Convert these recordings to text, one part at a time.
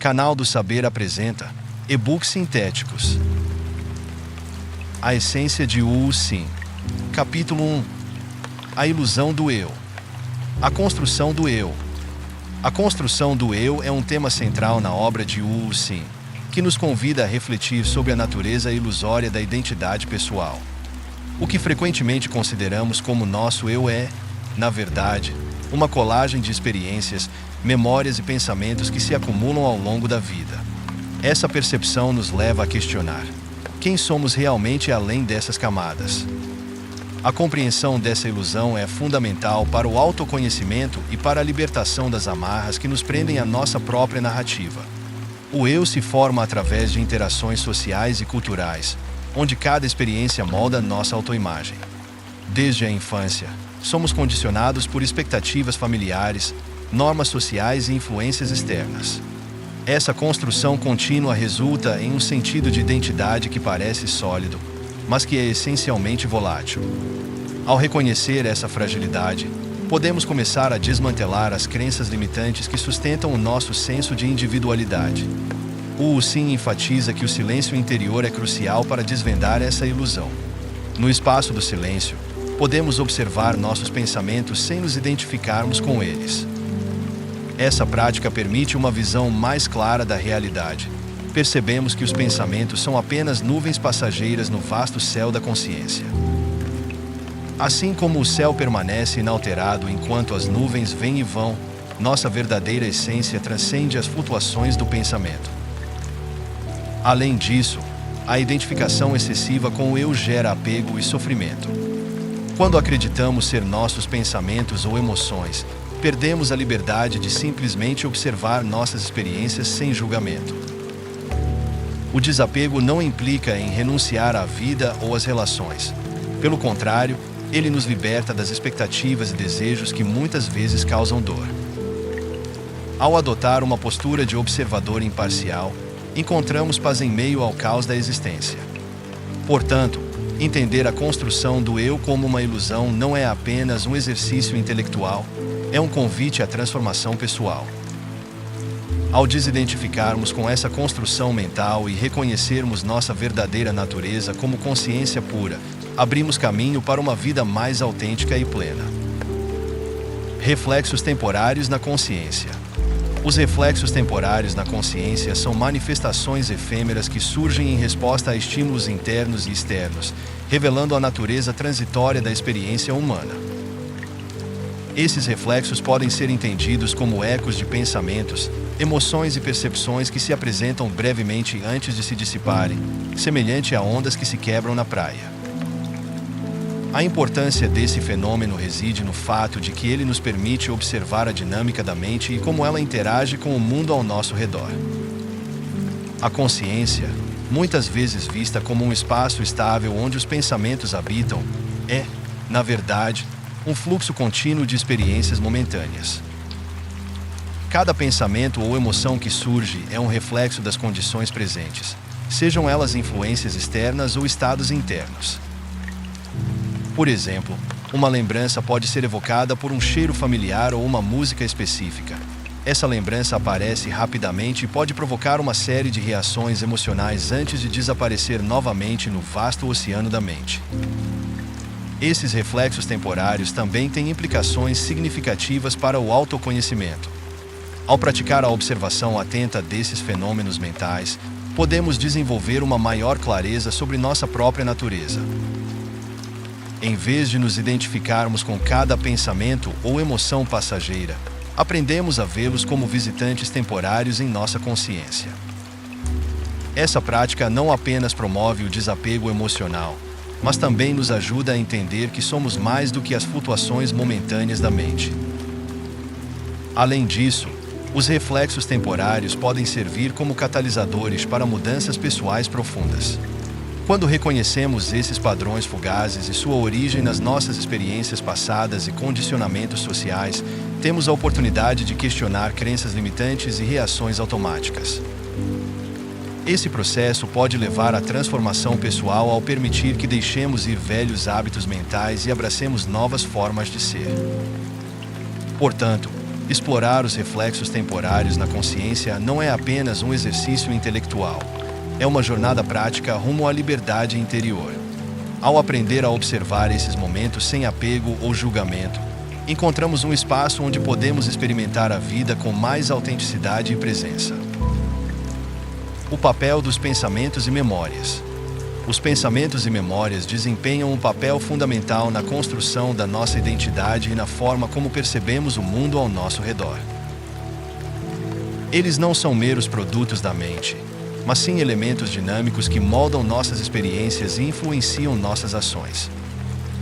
Canal do Saber apresenta e-books sintéticos. A essência de Wu Xin. Capítulo 1. A ilusão do eu. A construção do eu. A construção do eu é um tema central na obra de Wu Xin, que nos convida a refletir sobre a natureza ilusória da identidade pessoal. O que frequentemente consideramos como nosso eu é, na verdade, uma colagem de experiências, memórias e pensamentos que se acumulam ao longo da vida. Essa percepção nos leva a questionar: quem somos realmente além dessas camadas? A compreensão dessa ilusão é fundamental para o autoconhecimento e para a libertação das amarras que nos prendem à nossa própria narrativa. O eu se forma através de interações sociais e culturais, onde cada experiência molda nossa autoimagem. Desde a infância, somos condicionados por expectativas familiares, normas sociais e influências externas. Essa construção contínua resulta em um sentido de identidade que parece sólido, mas que é essencialmente volátil. Ao reconhecer essa fragilidade, podemos começar a desmantelar as crenças limitantes que sustentam o nosso senso de individualidade. O Wu Xin enfatiza que o silêncio interior é crucial para desvendar essa ilusão. No espaço do silêncio, podemos observar nossos pensamentos sem nos identificarmos com eles. Essa prática permite uma visão mais clara da realidade. Percebemos que os pensamentos são apenas nuvens passageiras no vasto céu da consciência. Assim como o céu permanece inalterado enquanto as nuvens vêm e vão, nossa verdadeira essência transcende as flutuações do pensamento. Além disso, a identificação excessiva com o eu gera apego e sofrimento. Quando acreditamos ser nossos pensamentos ou emoções, perdemos a liberdade de simplesmente observar nossas experiências sem julgamento. O desapego não implica em renunciar à vida ou às relações. Pelo contrário, ele nos liberta das expectativas e desejos que muitas vezes causam dor. Ao adotar uma postura de observador imparcial, encontramos paz em meio ao caos da existência. Portanto, entender a construção do eu como uma ilusão não é apenas um exercício intelectual, é um convite à transformação pessoal. Ao desidentificarmos com essa construção mental e reconhecermos nossa verdadeira natureza como consciência pura, abrimos caminho para uma vida mais autêntica e plena. Reflexos temporários na consciência. Os reflexos temporários na consciência são manifestações efêmeras que surgem em resposta a estímulos internos e externos, revelando a natureza transitória da experiência humana. Esses reflexos podem ser entendidos como ecos de pensamentos, emoções e percepções que se apresentam brevemente antes de se dissiparem, semelhante a ondas que se quebram na praia. A importância desse fenômeno reside no fato de que ele nos permite observar a dinâmica da mente e como ela interage com o mundo ao nosso redor. A consciência, muitas vezes vista como um espaço estável onde os pensamentos habitam, é, na verdade, um fluxo contínuo de experiências momentâneas. Cada pensamento ou emoção que surge é um reflexo das condições presentes, sejam elas influências externas ou estados internos. Por exemplo, uma lembrança pode ser evocada por um cheiro familiar ou uma música específica. Essa lembrança aparece rapidamente e pode provocar uma série de reações emocionais antes de desaparecer novamente no vasto oceano da mente. Esses reflexos temporários também têm implicações significativas para o autoconhecimento. Ao praticar a observação atenta desses fenômenos mentais, podemos desenvolver uma maior clareza sobre nossa própria natureza. Em vez de nos identificarmos com cada pensamento ou emoção passageira, aprendemos a vê-los como visitantes temporários em nossa consciência. Essa prática não apenas promove o desapego emocional, mas também nos ajuda a entender que somos mais do que as flutuações momentâneas da mente. Além disso, os reflexos temporários podem servir como catalisadores para mudanças pessoais profundas. Quando reconhecemos esses padrões fugazes e sua origem nas nossas experiências passadas e condicionamentos sociais, temos a oportunidade de questionar crenças limitantes e reações automáticas. Esse processo pode levar à transformação pessoal ao permitir que deixemos ir velhos hábitos mentais e abracemos novas formas de ser. Portanto, Explorar os reflexos temporários na consciência não é apenas um exercício intelectual. É uma jornada prática rumo à liberdade interior. Ao aprender a observar esses momentos sem apego ou julgamento, encontramos um espaço onde podemos experimentar a vida com mais autenticidade e presença. O papel dos pensamentos e memórias. Os pensamentos e memórias desempenham um papel fundamental na construção da nossa identidade e na forma como percebemos o mundo ao nosso redor. Eles não são meros produtos da mente, mas sim elementos dinâmicos que moldam nossas experiências e influenciam nossas ações.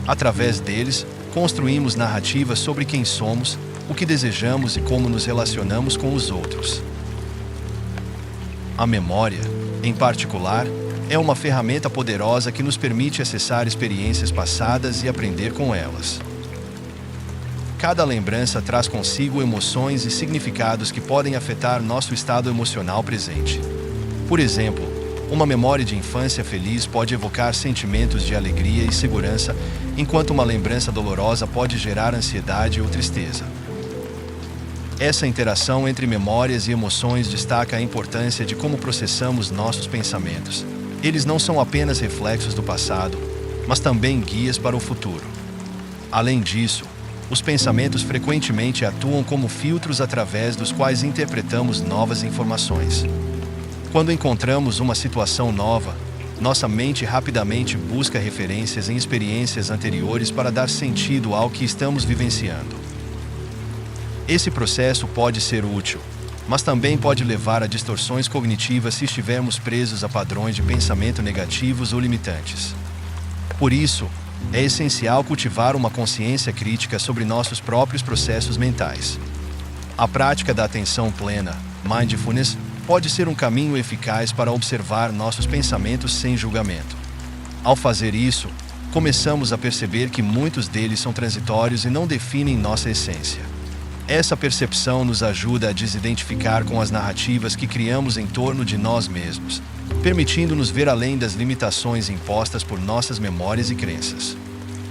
Através deles, construímos narrativas sobre quem somos, o que desejamos e como nos relacionamos com os outros. A memória, em particular, é uma ferramenta poderosa que nos permite acessar experiências passadas e aprender com elas. Cada lembrança traz consigo emoções e significados que podem afetar nosso estado emocional presente. Por exemplo, uma memória de infância feliz pode evocar sentimentos de alegria e segurança, enquanto uma lembrança dolorosa pode gerar ansiedade ou tristeza. Essa interação entre memórias e emoções destaca a importância de como processamos nossos pensamentos. Eles não são apenas reflexos do passado, mas também guias para o futuro. Além disso, os pensamentos frequentemente atuam como filtros através dos quais interpretamos novas informações. Quando encontramos uma situação nova, nossa mente rapidamente busca referências em experiências anteriores para dar sentido ao que estamos vivenciando. Esse processo pode ser útil, mas também pode levar a distorções cognitivas se estivermos presos a padrões de pensamento negativos ou limitantes. Por isso, é essencial cultivar uma consciência crítica sobre nossos próprios processos mentais. A prática da atenção plena, mindfulness, pode ser um caminho eficaz para observar nossos pensamentos sem julgamento. Ao fazer isso, começamos a perceber que muitos deles são transitórios e não definem nossa essência. Essa percepção nos ajuda a desidentificar com as narrativas que criamos em torno de nós mesmos, permitindo-nos ver além das limitações impostas por nossas memórias e crenças.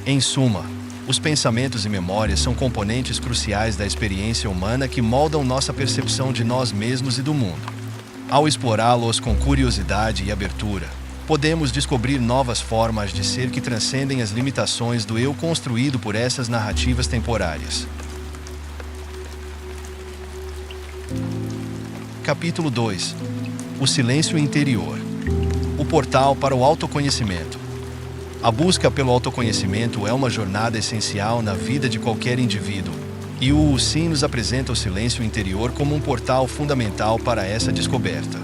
Em suma, os pensamentos e memórias são componentes cruciais da experiência humana que moldam nossa percepção de nós mesmos e do mundo. Ao explorá-los com curiosidade e abertura, podemos descobrir novas formas de ser que transcendem as limitações do eu construído por essas narrativas temporárias. Capítulo 2. O silêncio interior. O portal para o autoconhecimento. A busca pelo autoconhecimento é uma jornada essencial na vida de qualquer indivíduo, e o Sim nos apresenta o silêncio interior como um portal fundamental para essa descoberta.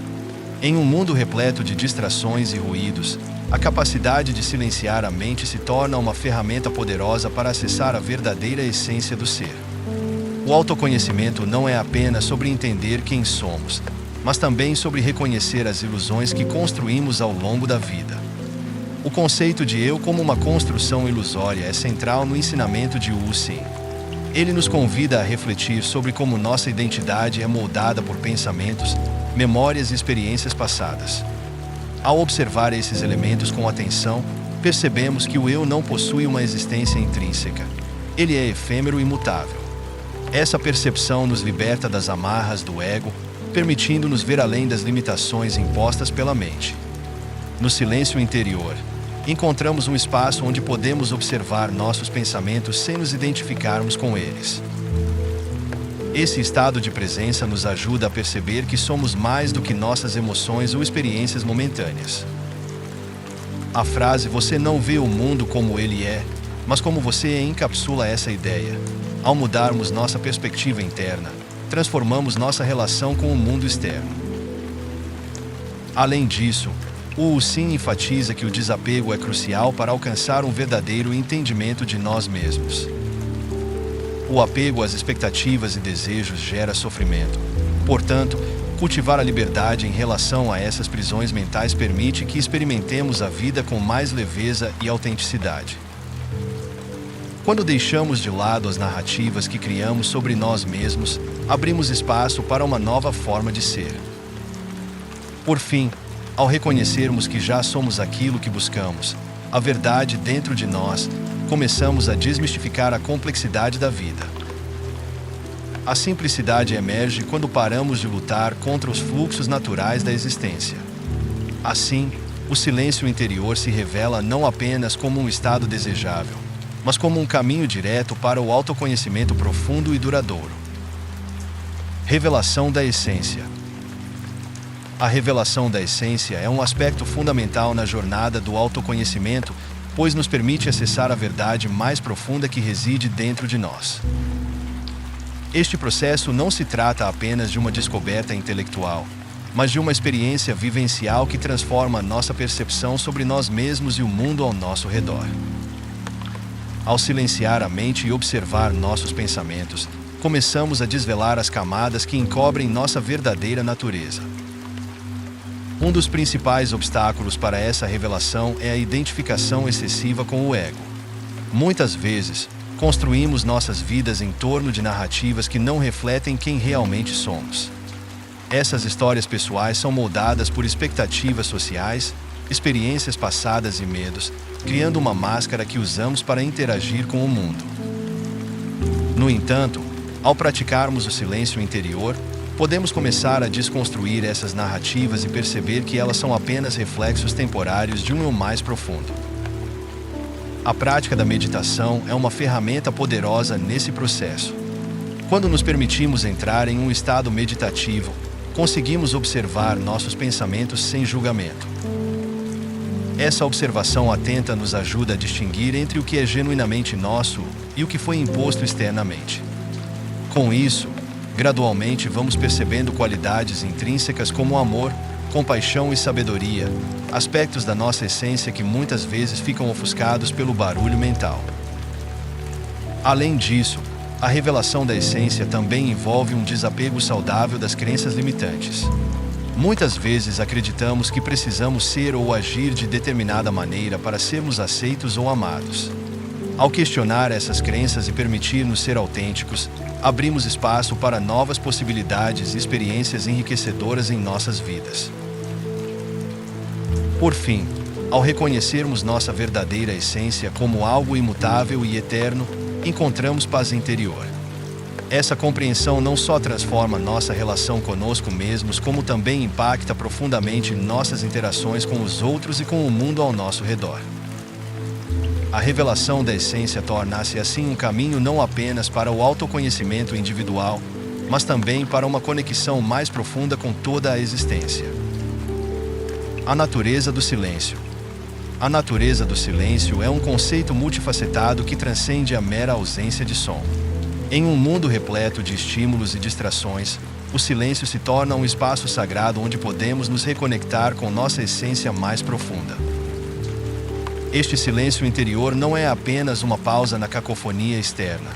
Em um mundo repleto de distrações e ruídos, a capacidade de silenciar a mente se torna uma ferramenta poderosa para acessar a verdadeira essência do ser. O autoconhecimento não é apenas sobre entender quem somos, mas também sobre reconhecer as ilusões que construímos ao longo da vida. O conceito de eu como uma construção ilusória é central no ensinamento de Wu Xing. Ele nos convida a refletir sobre como nossa identidade é moldada por pensamentos, memórias e experiências passadas. Ao observar esses elementos com atenção, percebemos que o eu não possui uma existência intrínseca. Ele é efêmero e mutável. Essa percepção nos liberta das amarras do ego, permitindo-nos ver além das limitações impostas pela mente. No silêncio interior, encontramos um espaço onde podemos observar nossos pensamentos sem nos identificarmos com eles. Esse estado de presença nos ajuda a perceber que somos mais do que nossas emoções ou experiências momentâneas. A frase "você não vê o mundo como ele é, mas como você encapsula essa ideia". Ao mudarmos nossa perspectiva interna, transformamos nossa relação com o mundo externo. Além disso, o Wu Xing enfatiza que o desapego é crucial para alcançar um verdadeiro entendimento de nós mesmos. O apego às expectativas e desejos gera sofrimento. Portanto, cultivar a liberdade em relação a essas prisões mentais permite que experimentemos a vida com mais leveza e autenticidade. Quando deixamos de lado as narrativas que criamos sobre nós mesmos, abrimos espaço para uma nova forma de ser. Por fim, ao reconhecermos que já somos aquilo que buscamos, a verdade dentro de nós, começamos a desmistificar a complexidade da vida. A simplicidade emerge quando paramos de lutar contra os fluxos naturais da existência. Assim, o silêncio interior se revela não apenas como um estado desejável, mas como um caminho direto para o autoconhecimento profundo e duradouro. Revelação da essência. A revelação da essência é um aspecto fundamental na jornada do autoconhecimento, pois nos permite acessar a verdade mais profunda que reside dentro de nós. Este processo não se trata apenas de uma descoberta intelectual, mas de uma experiência vivencial que transforma nossa percepção sobre nós mesmos e o mundo ao nosso redor. Ao silenciar a mente e observar nossos pensamentos, começamos a desvelar as camadas que encobrem nossa verdadeira natureza. Um dos principais obstáculos para essa revelação é a identificação excessiva com o ego. Muitas vezes, construímos nossas vidas em torno de narrativas que não refletem quem realmente somos. Essas histórias pessoais são moldadas por expectativas sociais, experiências passadas e medos, criando uma máscara que usamos para interagir com o mundo. No entanto, ao praticarmos o silêncio interior, podemos começar a desconstruir essas narrativas e perceber que elas são apenas reflexos temporários de um eu mais profundo. A prática da meditação é uma ferramenta poderosa nesse processo. Quando nos permitimos entrar em um estado meditativo, conseguimos observar nossos pensamentos sem julgamento. Essa observação atenta nos ajuda a distinguir entre o que é genuinamente nosso e o que foi imposto externamente. Com isso, gradualmente vamos percebendo qualidades intrínsecas como amor, compaixão e sabedoria, aspectos da nossa essência que muitas vezes ficam ofuscados pelo barulho mental. Além disso, a revelação da essência também envolve um desapego saudável das crenças limitantes. Muitas vezes acreditamos que precisamos ser ou agir de determinada maneira para sermos aceitos ou amados. Ao questionar essas crenças e permitir-nos ser autênticos, abrimos espaço para novas possibilidades e experiências enriquecedoras em nossas vidas. Por fim, ao reconhecermos nossa verdadeira essência como algo imutável e eterno, encontramos paz interior. Essa compreensão não só transforma nossa relação conosco mesmos, como também impacta profundamente nossas interações com os outros e com o mundo ao nosso redor. A revelação da essência torna-se assim um caminho não apenas para o autoconhecimento individual, mas também para uma conexão mais profunda com toda a existência. A natureza do silêncio. A natureza do silêncio é um conceito multifacetado que transcende a mera ausência de som. Em um mundo repleto de estímulos e distrações, o silêncio se torna um espaço sagrado onde podemos nos reconectar com nossa essência mais profunda. Este silêncio interior não é apenas uma pausa na cacofonia externa,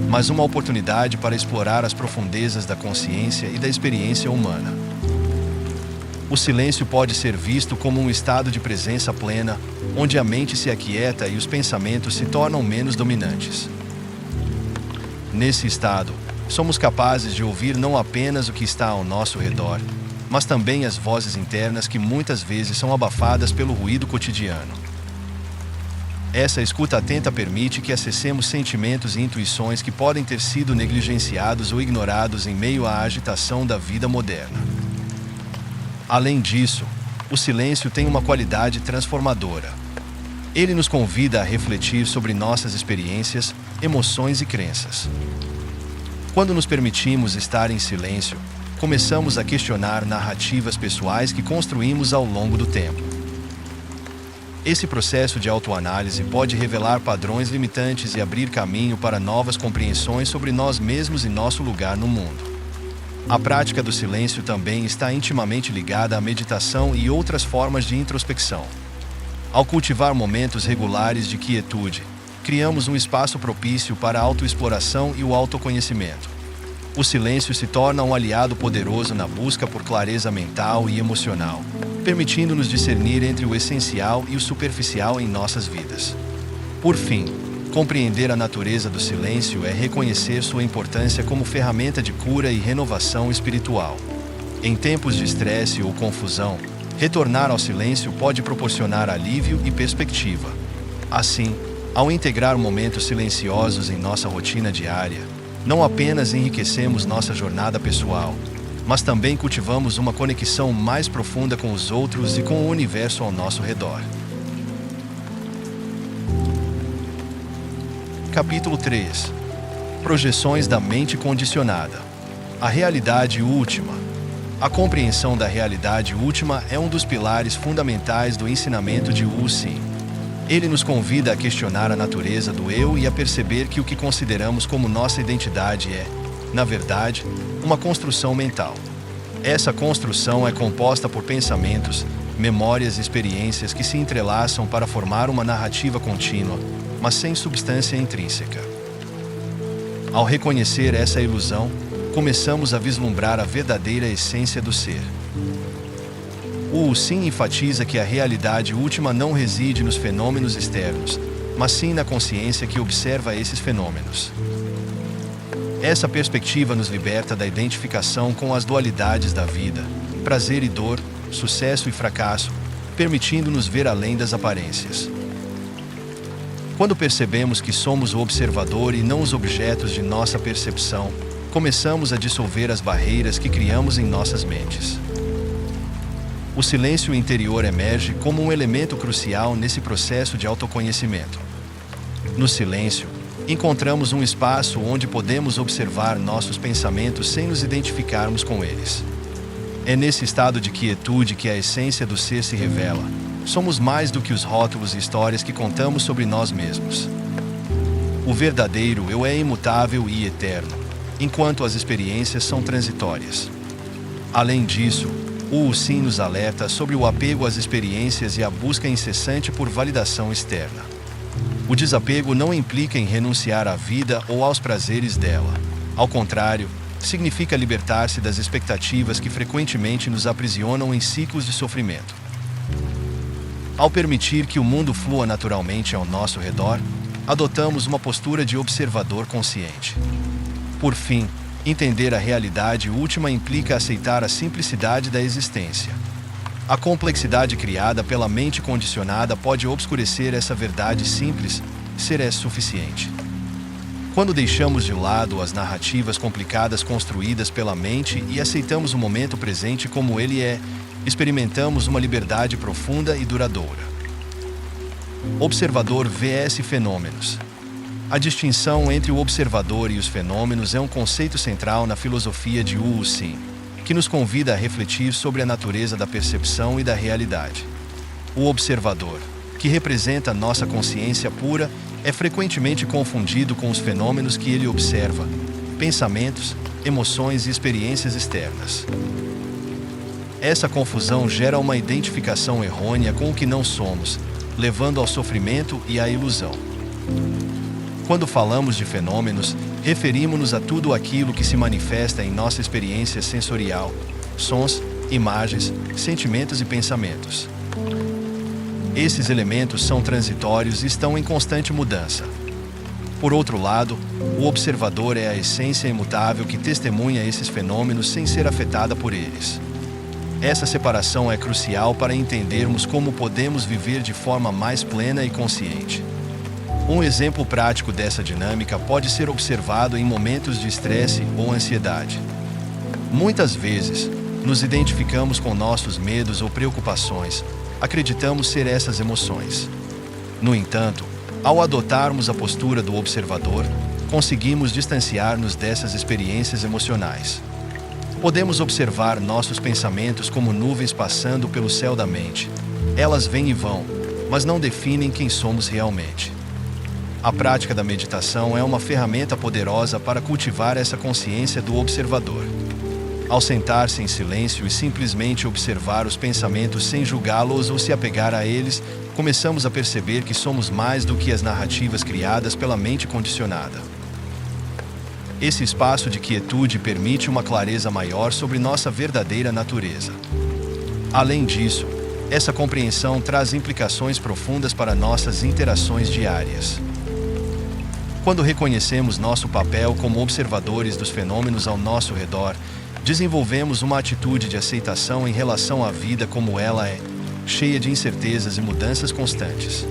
mas uma oportunidade para explorar as profundezas da consciência e da experiência humana. O silêncio pode ser visto como um estado de presença plena, onde a mente se aquieta e os pensamentos se tornam menos dominantes. Nesse estado, somos capazes de ouvir não apenas o que está ao nosso redor, mas também as vozes internas que muitas vezes são abafadas pelo ruído cotidiano. Essa escuta atenta permite que acessemos sentimentos e intuições que podem ter sido negligenciados ou ignorados em meio à agitação da vida moderna. Além disso, o silêncio tem uma qualidade transformadora. Ele nos convida a refletir sobre nossas experiências, emoções e crenças. Quando nos permitimos estar em silêncio, começamos a questionar narrativas pessoais que construímos ao longo do tempo. Esse processo de autoanálise pode revelar padrões limitantes e abrir caminho para novas compreensões sobre nós mesmos e nosso lugar no mundo. A prática do silêncio também está intimamente ligada à meditação e outras formas de introspecção. Ao cultivar momentos regulares de quietude, criamos um espaço propício para a autoexploração e o autoconhecimento. O silêncio se torna um aliado poderoso na busca por clareza mental e emocional, permitindo-nos discernir entre o essencial e o superficial em nossas vidas. Por fim, compreender a natureza do silêncio é reconhecer sua importância como ferramenta de cura e renovação espiritual. Em tempos de estresse ou confusão, retornar ao silêncio pode proporcionar alívio e perspectiva. Assim, ao integrar momentos silenciosos em nossa rotina diária, não apenas enriquecemos nossa jornada pessoal, mas também cultivamos uma conexão mais profunda com os outros e com o universo ao nosso redor. Capítulo 3. Projeções da mente condicionada. A realidade última. A compreensão da realidade última é um dos pilares fundamentais do ensinamento de Wu Xing. Ele nos convida a questionar a natureza do eu e a perceber que o que consideramos como nossa identidade é, na verdade, uma construção mental. Essa construção é composta por pensamentos, memórias e experiências que se entrelaçam para formar uma narrativa contínua, mas sem substância intrínseca. Ao reconhecer essa ilusão, começamos a vislumbrar a verdadeira essência do ser. O Wu Xing enfatiza que a realidade última não reside nos fenômenos externos, mas sim na consciência que observa esses fenômenos. Essa perspectiva nos liberta da identificação com as dualidades da vida, prazer e dor, sucesso e fracasso, permitindo-nos ver além das aparências. Quando percebemos que somos o observador e não os objetos de nossa percepção, começamos a dissolver as barreiras que criamos em nossas mentes. O silêncio interior emerge como um elemento crucial nesse processo de autoconhecimento. No silêncio, encontramos um espaço onde podemos observar nossos pensamentos sem nos identificarmos com eles. É nesse estado de quietude que a essência do ser se revela. Somos mais do que os rótulos e histórias que contamos sobre nós mesmos. O verdadeiro eu é imutável e eterno, enquanto as experiências são transitórias. Além disso, o Wu Xing nos alerta sobre o apego às experiências e a busca incessante por validação externa. O desapego não implica em renunciar à vida ou aos prazeres dela. Ao contrário, significa libertar-se das expectativas que frequentemente nos aprisionam em ciclos de sofrimento. Ao permitir que o mundo flua naturalmente ao nosso redor, adotamos uma postura de observador consciente. Por fim, entender a realidade última implica aceitar a simplicidade da existência. A complexidade criada pela mente condicionada pode obscurecer essa verdade simples, ser é suficiente. Quando deixamos de lado as narrativas complicadas construídas pela mente e aceitamos o momento presente como ele é, experimentamos uma liberdade profunda e duradoura. Observador vs fenômenos. A distinção entre o observador e os fenômenos é um conceito central na filosofia de Wu Xing, que nos convida a refletir sobre a natureza da percepção e da realidade. O observador, que representa nossa consciência pura, é frequentemente confundido com os fenômenos que ele observa, pensamentos, emoções e experiências externas. Essa confusão gera uma identificação errônea com o que não somos, levando ao sofrimento e à ilusão. Quando falamos de fenômenos, referimos-nos a tudo aquilo que se manifesta em nossa experiência sensorial, sons, imagens, sentimentos e pensamentos. Esses elementos são transitórios e estão em constante mudança. Por outro lado, o observador é a essência imutável que testemunha esses fenômenos sem ser afetada por eles. Essa separação é crucial para entendermos como podemos viver de forma mais plena e consciente. Um exemplo prático dessa dinâmica pode ser observado em momentos de estresse ou ansiedade. Muitas vezes, nos identificamos com nossos medos ou preocupações, acreditamos ser essas emoções. No entanto, ao adotarmos a postura do observador, conseguimos distanciar-nos dessas experiências emocionais. Podemos observar nossos pensamentos como nuvens passando pelo céu da mente. Elas vêm e vão, mas não definem quem somos realmente. A prática da meditação é uma ferramenta poderosa para cultivar essa consciência do observador. Ao sentar-se em silêncio e simplesmente observar os pensamentos sem julgá-los ou se apegar a eles, começamos a perceber que somos mais do que as narrativas criadas pela mente condicionada. Esse espaço de quietude permite uma clareza maior sobre nossa verdadeira natureza. Além disso, essa compreensão traz implicações profundas para nossas interações diárias. Quando reconhecemos nosso papel como observadores dos fenômenos ao nosso redor, desenvolvemos uma atitude de aceitação em relação à vida como ela é, cheia de incertezas e mudanças constantes.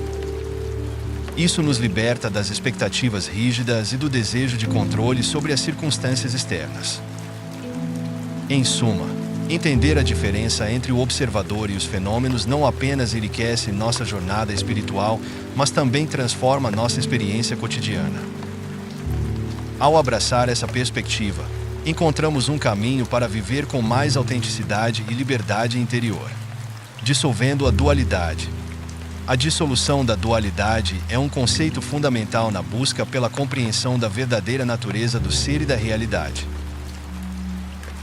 Isso nos liberta das expectativas rígidas e do desejo de controle sobre as circunstâncias externas. Em suma, entender a diferença entre o observador e os fenômenos não apenas enriquece nossa jornada espiritual, mas também transforma nossa experiência cotidiana. Ao abraçar essa perspectiva, encontramos um caminho para viver com mais autenticidade e liberdade interior, dissolvendo a dualidade. A dissolução da dualidade é um conceito fundamental na busca pela compreensão da verdadeira natureza do ser e da realidade.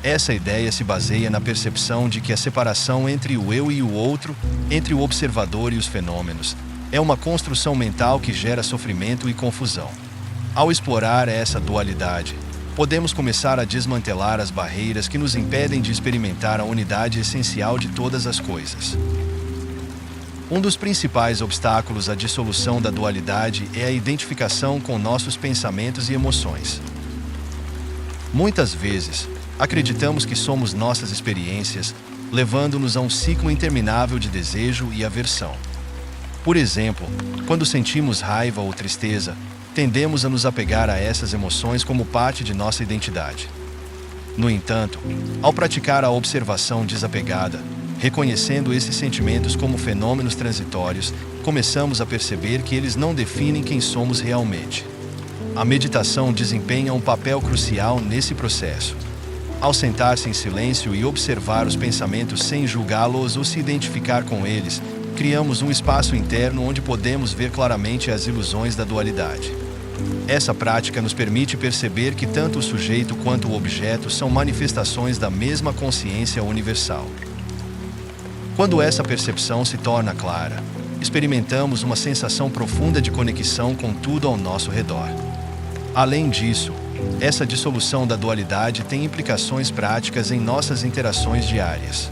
Essa ideia se baseia na percepção de que a separação entre o eu e o outro, entre o observador e os fenômenos, é uma construção mental que gera sofrimento e confusão. Ao explorar essa dualidade, podemos começar a desmantelar as barreiras que nos impedem de experimentar a unidade essencial de todas as coisas. Um dos principais obstáculos à dissolução da dualidade é a identificação com nossos pensamentos e emoções. Muitas vezes, acreditamos que somos nossas experiências, levando-nos a um ciclo interminável de desejo e aversão. Por exemplo, quando sentimos raiva ou tristeza, tendemos a nos apegar a essas emoções como parte de nossa identidade. No entanto, ao praticar a observação desapegada, reconhecendo esses sentimentos como fenômenos transitórios, começamos a perceber que eles não definem quem somos realmente. A meditação desempenha um papel crucial nesse processo. Ao sentar-se em silêncio e observar os pensamentos sem julgá-los ou se identificar com eles, criamos um espaço interno onde podemos ver claramente as ilusões da dualidade. Essa prática nos permite perceber que tanto o sujeito quanto o objeto são manifestações da mesma consciência universal. Quando essa percepção se torna clara, experimentamos uma sensação profunda de conexão com tudo ao nosso redor. Além disso, essa dissolução da dualidade tem implicações práticas em nossas interações diárias.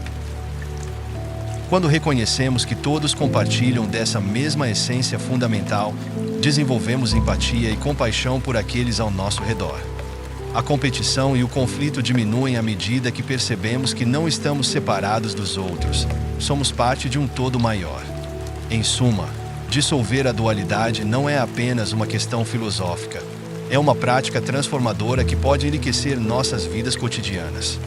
Quando reconhecemos que todos compartilham dessa mesma essência fundamental, desenvolvemos empatia e compaixão por aqueles ao nosso redor. A competição e o conflito diminuem à medida que percebemos que não estamos separados dos outros, somos parte de um todo maior. Em suma, dissolver a dualidade não é apenas uma questão filosófica, é uma prática transformadora que pode enriquecer nossas vidas cotidianas.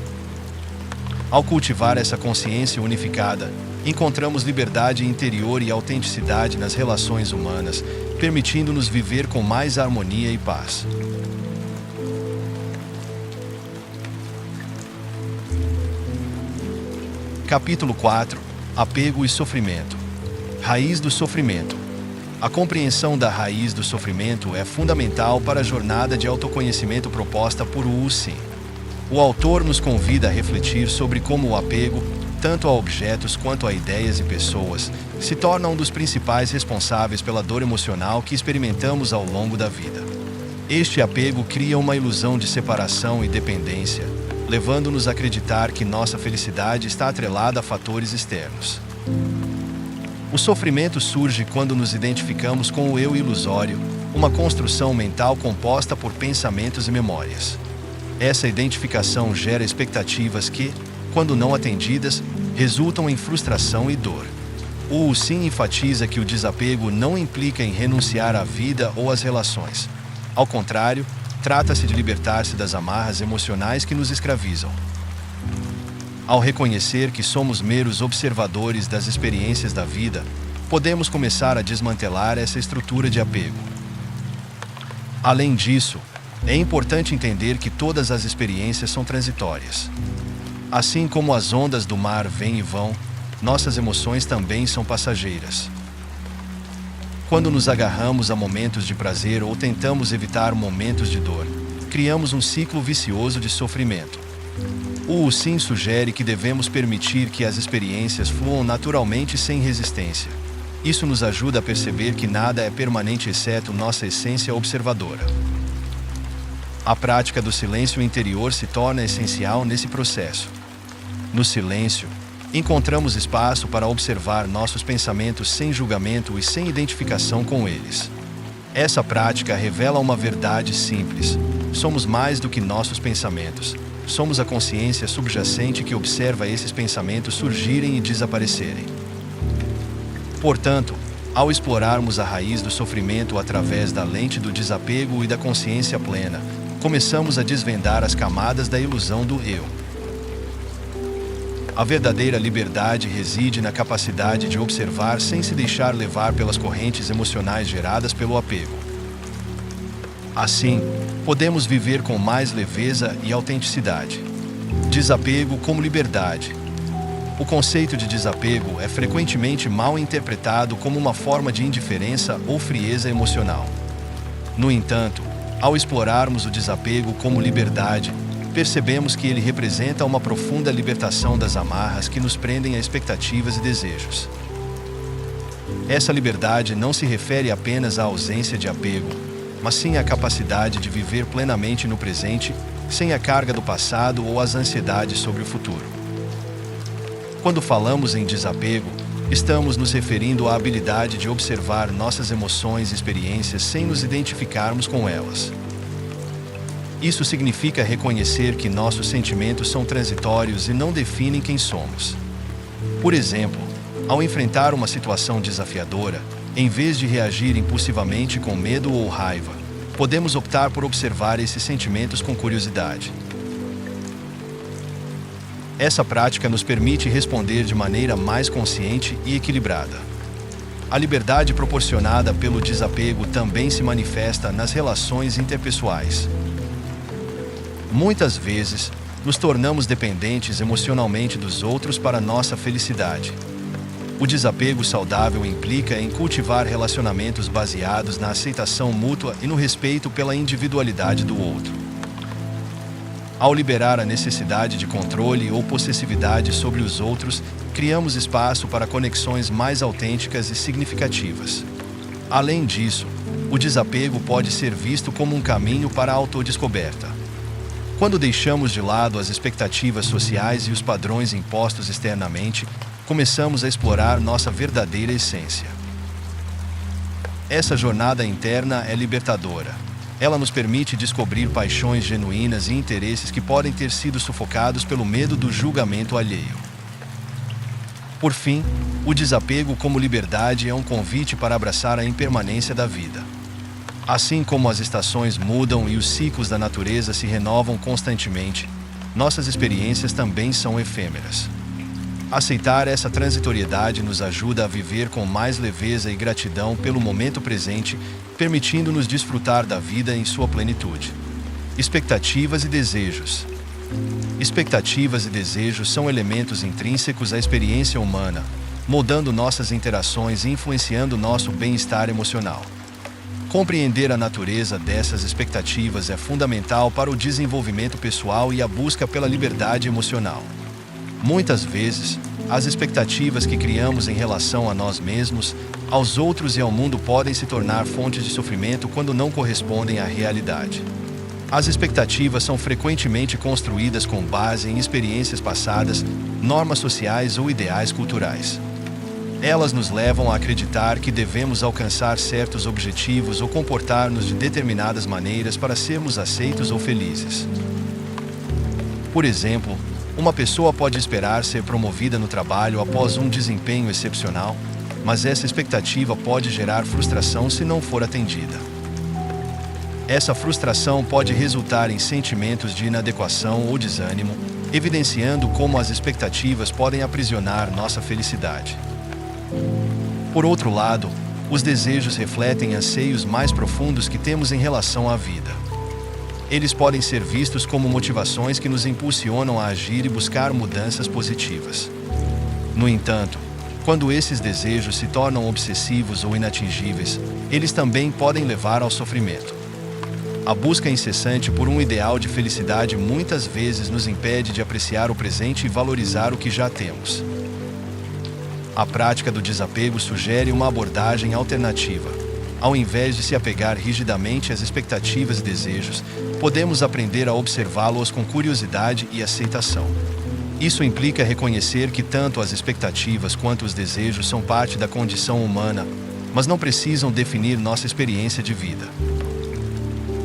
Ao cultivar essa consciência unificada, encontramos liberdade interior e autenticidade nas relações humanas, permitindo-nos viver com mais harmonia e paz. Capítulo 4 – Apego e sofrimento. Raiz do sofrimento. A compreensão da raiz do sofrimento é fundamental para a jornada de autoconhecimento proposta por Wu Xing. O autor nos convida a refletir sobre como o apego, tanto a objetos quanto a ideias e pessoas, se torna um dos principais responsáveis pela dor emocional que experimentamos ao longo da vida. Este apego cria uma ilusão de separação e dependência, levando-nos a acreditar que nossa felicidade está atrelada a fatores externos. O sofrimento surge quando nos identificamos com o eu ilusório, uma construção mental composta por pensamentos e memórias. Essa identificação gera expectativas que, quando não atendidas, resultam em frustração e dor. O Wu Xing enfatiza que o desapego não implica em renunciar à vida ou às relações. Ao contrário, trata-se de libertar-se das amarras emocionais que nos escravizam. Ao reconhecer que somos meros observadores das experiências da vida, podemos começar a desmantelar essa estrutura de apego. Além disso, é importante entender que todas as experiências são transitórias. Assim como as ondas do mar vêm e vão, nossas emoções também são passageiras. Quando nos agarramos a momentos de prazer ou tentamos evitar momentos de dor, criamos um ciclo vicioso de sofrimento. O Wu Xing sugere que devemos permitir que as experiências fluam naturalmente sem resistência. Isso nos ajuda a perceber que nada é permanente exceto nossa essência observadora. A prática do silêncio interior se torna essencial nesse processo. No silêncio, encontramos espaço para observar nossos pensamentos sem julgamento e sem identificação com eles. Essa prática revela uma verdade simples: somos mais do que nossos pensamentos. Somos a consciência subjacente que observa esses pensamentos surgirem e desaparecerem. Portanto, Ao explorarmos a raiz do sofrimento através da lente do desapego e da consciência plena, começamos a desvendar as camadas da ilusão do eu. A verdadeira liberdade reside na capacidade de observar sem se deixar levar pelas correntes emocionais geradas pelo apego. Assim, podemos viver com mais leveza e autenticidade. Desapego como liberdade. O conceito de desapego é frequentemente mal interpretado como uma forma de indiferença ou frieza emocional. No entanto, ao explorarmos o desapego como liberdade, percebemos que ele representa uma profunda libertação das amarras que nos prendem a expectativas e desejos. Essa liberdade não se refere apenas à ausência de apego, mas sim à capacidade de viver plenamente no presente, sem a carga do passado ou as ansiedades sobre o futuro. Quando falamos em desapego, estamos nos referindo à habilidade de observar nossas emoções e experiências sem nos identificarmos com elas. Isso significa reconhecer que nossos sentimentos são transitórios e não definem quem somos. Por exemplo, ao enfrentar uma situação desafiadora, em vez de reagir impulsivamente com medo ou raiva, podemos optar por observar esses sentimentos com curiosidade. Essa prática nos permite responder de maneira mais consciente e equilibrada. A liberdade proporcionada pelo desapego também se manifesta nas relações interpessoais. Muitas vezes, nos tornamos dependentes emocionalmente dos outros para nossa felicidade. O desapego saudável implica em cultivar relacionamentos baseados na aceitação mútua e no respeito pela individualidade do outro. Ao liberar a necessidade de controle ou possessividade sobre os outros, criamos espaço para conexões mais autênticas e significativas. Além disso, o desapego pode ser visto como um caminho para a autodescoberta. Quando deixamos de lado as expectativas sociais e os padrões impostos externamente, começamos a explorar nossa verdadeira essência. Essa jornada interna é libertadora. Ela nos permite descobrir paixões genuínas e interesses que podem ter sido sufocados pelo medo do julgamento alheio. Por fim, o desapego como liberdade é um convite para abraçar a impermanência da vida. Assim como as estações mudam e os ciclos da natureza se renovam constantemente, nossas experiências também são efêmeras. Aceitar essa transitoriedade nos ajuda a viver com mais leveza e gratidão pelo momento presente, permitindo-nos desfrutar da vida em sua plenitude. Expectativas e desejos. Expectativas e desejos são elementos intrínsecos à experiência humana, moldando nossas interações e influenciando nosso bem-estar emocional. Compreender a natureza dessas expectativas é fundamental para o desenvolvimento pessoal e a busca pela liberdade emocional. Muitas vezes, as expectativas que criamos em relação a nós mesmos, aos outros e ao mundo podem se tornar fontes de sofrimento quando não correspondem à realidade. As expectativas são frequentemente construídas com base em experiências passadas, normas sociais ou ideais culturais. Elas nos levam a acreditar que devemos alcançar certos objetivos ou comportar-nos de determinadas maneiras para sermos aceitos ou felizes. Por exemplo, uma pessoa pode esperar ser promovida no trabalho após um desempenho excepcional, mas essa expectativa pode gerar frustração se não for atendida. Essa frustração pode resultar em sentimentos de inadequação ou desânimo, evidenciando como as expectativas podem aprisionar nossa felicidade. Por outro lado, os desejos refletem anseios mais profundos que temos em relação à vida. Eles podem ser vistos como motivações que nos impulsionam a agir e buscar mudanças positivas. No entanto, quando esses desejos se tornam obsessivos ou inatingíveis, eles também podem levar ao sofrimento. A busca incessante por um ideal de felicidade muitas vezes nos impede de apreciar o presente e valorizar o que já temos. A prática do desapego sugere uma abordagem alternativa. Ao invés de se apegar rigidamente às expectativas e desejos, podemos aprender a observá-los com curiosidade e aceitação. Isso implica reconhecer que tanto as expectativas quanto os desejos são parte da condição humana, mas não precisam definir nossa experiência de vida.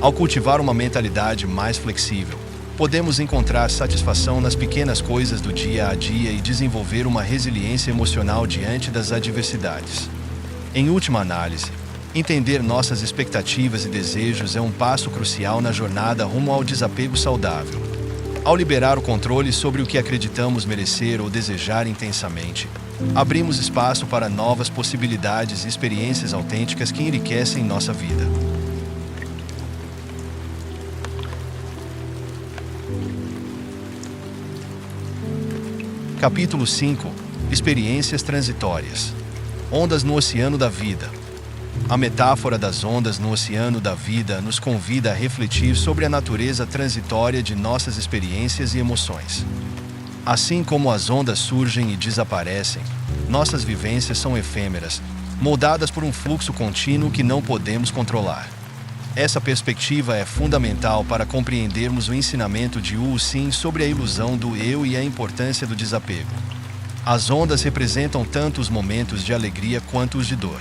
Ao cultivar uma mentalidade mais flexível, podemos encontrar satisfação nas pequenas coisas do dia a dia e desenvolver uma resiliência emocional diante das adversidades. Em última análise, entender nossas expectativas e desejos é um passo crucial na jornada rumo ao desapego saudável. Ao liberar o controle sobre o que acreditamos merecer ou desejar intensamente, abrimos espaço para novas possibilidades e experiências autênticas que enriquecem nossa vida. Capítulo 5. Experiências transitórias. Ondas no oceano da vida. A metáfora das ondas no oceano da vida nos convida a refletir sobre a natureza transitória de nossas experiências e emoções. Assim como as ondas surgem e desaparecem, nossas vivências são efêmeras, moldadas por um fluxo contínuo que não podemos controlar. Essa perspectiva é fundamental para compreendermos o ensinamento de Wu Xin sobre a ilusão do eu e a importância do desapego. As ondas representam tanto os momentos de alegria quanto os de dor.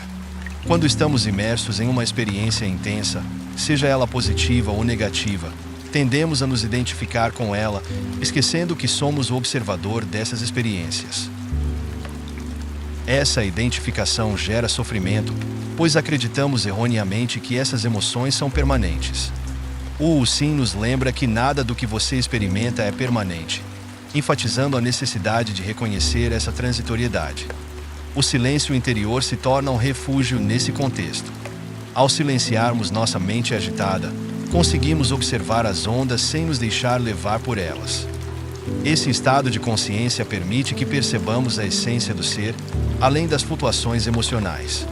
Quando estamos imersos em uma experiência intensa, seja ela positiva ou negativa, tendemos a nos identificar com ela, esquecendo que somos o observador dessas experiências. Essa identificação gera sofrimento, pois acreditamos erroneamente que essas emoções são permanentes. O Xin nos lembra que nada do que você experimenta é permanente, enfatizando a necessidade de reconhecer essa transitoriedade. O silêncio interior se torna um refúgio nesse contexto. Ao silenciarmos nossa mente agitada, conseguimos observar as ondas sem nos deixar levar por elas. Esse estado de consciência permite que percebamos a essência do ser, além das flutuações emocionais.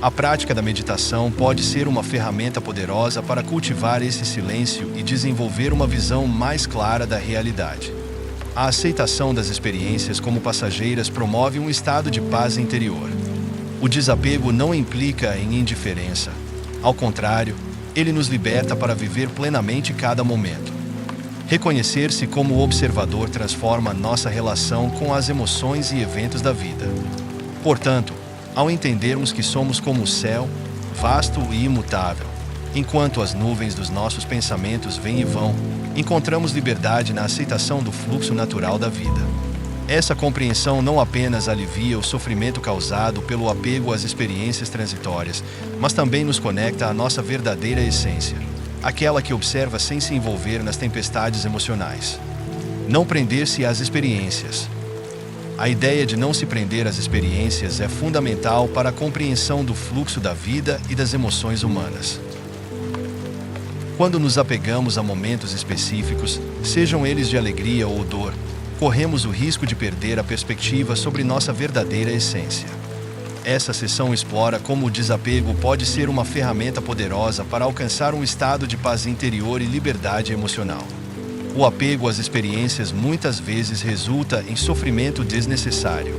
A prática da meditação pode ser uma ferramenta poderosa para cultivar esse silêncio e desenvolver uma visão mais clara da realidade. A aceitação das experiências como passageiras promove um estado de paz interior. O desapego não implica em indiferença. Ao contrário, ele nos liberta para viver plenamente cada momento. Reconhecer-se como observador transforma nossa relação com as emoções e eventos da vida. Portanto, ao entendermos que somos como o céu, vasto e imutável, enquanto as nuvens dos nossos pensamentos vêm e vão, encontramos liberdade na aceitação do fluxo natural da vida. Essa compreensão não apenas alivia o sofrimento causado pelo apego às experiências transitórias, mas também nos conecta à nossa verdadeira essência, aquela que observa sem se envolver nas tempestades emocionais. Não prender-se às experiências. A ideia de não se prender às experiências é fundamental para a compreensão do fluxo da vida e das emoções humanas. Quando nos apegamos a momentos específicos, sejam eles de alegria ou dor, corremos o risco de perder a perspectiva sobre nossa verdadeira essência. Essa sessão explora como o desapego pode ser uma ferramenta poderosa para alcançar um estado de paz interior e liberdade emocional. O apego às experiências muitas vezes resulta em sofrimento desnecessário.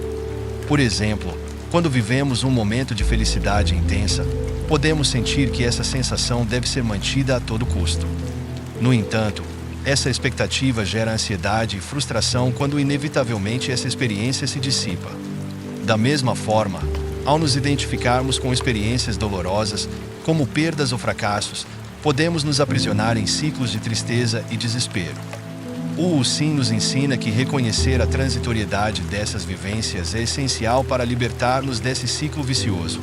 Por exemplo, quando vivemos um momento de felicidade intensa, podemos sentir que essa sensação deve ser mantida a todo custo. No entanto, essa expectativa gera ansiedade e frustração quando inevitavelmente essa experiência se dissipa. Da mesma forma, ao nos identificarmos com experiências dolorosas, como perdas ou fracassos, podemos nos aprisionar em ciclos de tristeza e desespero. O Wu Xin nos ensina que reconhecer a transitoriedade dessas vivências é essencial para libertar-nos desse ciclo vicioso.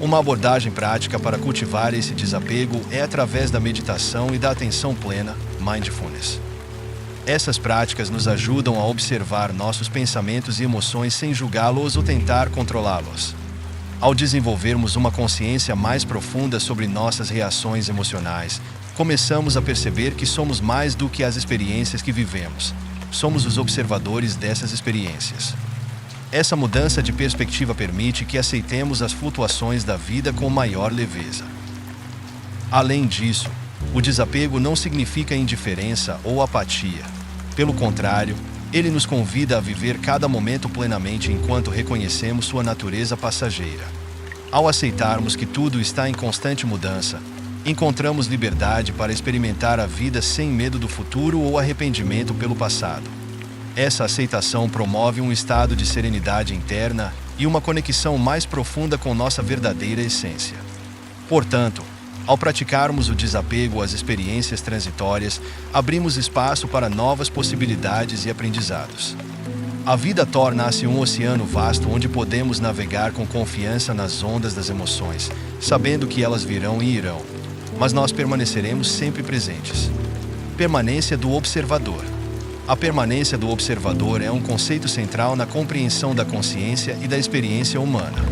Uma abordagem prática para cultivar esse desapego é através da meditação e da atenção plena, mindfulness. Essas práticas nos ajudam a observar nossos pensamentos e emoções sem julgá-los ou tentar controlá-los. Ao desenvolvermos uma consciência mais profunda sobre nossas reações emocionais, começamos a perceber que somos mais do que as experiências que vivemos. Somos os observadores dessas experiências. Essa mudança de perspectiva permite que aceitemos as flutuações da vida com maior leveza. Além disso, o desapego não significa indiferença ou apatia. Pelo contrário, ele nos convida a viver cada momento plenamente enquanto reconhecemos sua natureza passageira. Ao aceitarmos que tudo está em constante mudança, encontramos liberdade para experimentar a vida sem medo do futuro ou arrependimento pelo passado. Essa aceitação promove um estado de serenidade interna e uma conexão mais profunda com nossa verdadeira essência. Portanto, ao praticarmos o desapego às experiências transitórias, abrimos espaço para novas possibilidades e aprendizados. A vida torna-se um oceano vasto onde podemos navegar com confiança nas ondas das emoções, sabendo que elas virão e irão, mas nós permaneceremos sempre presentes. Permanência do observador. A permanência do observador é um conceito central na compreensão da consciência e da experiência humana.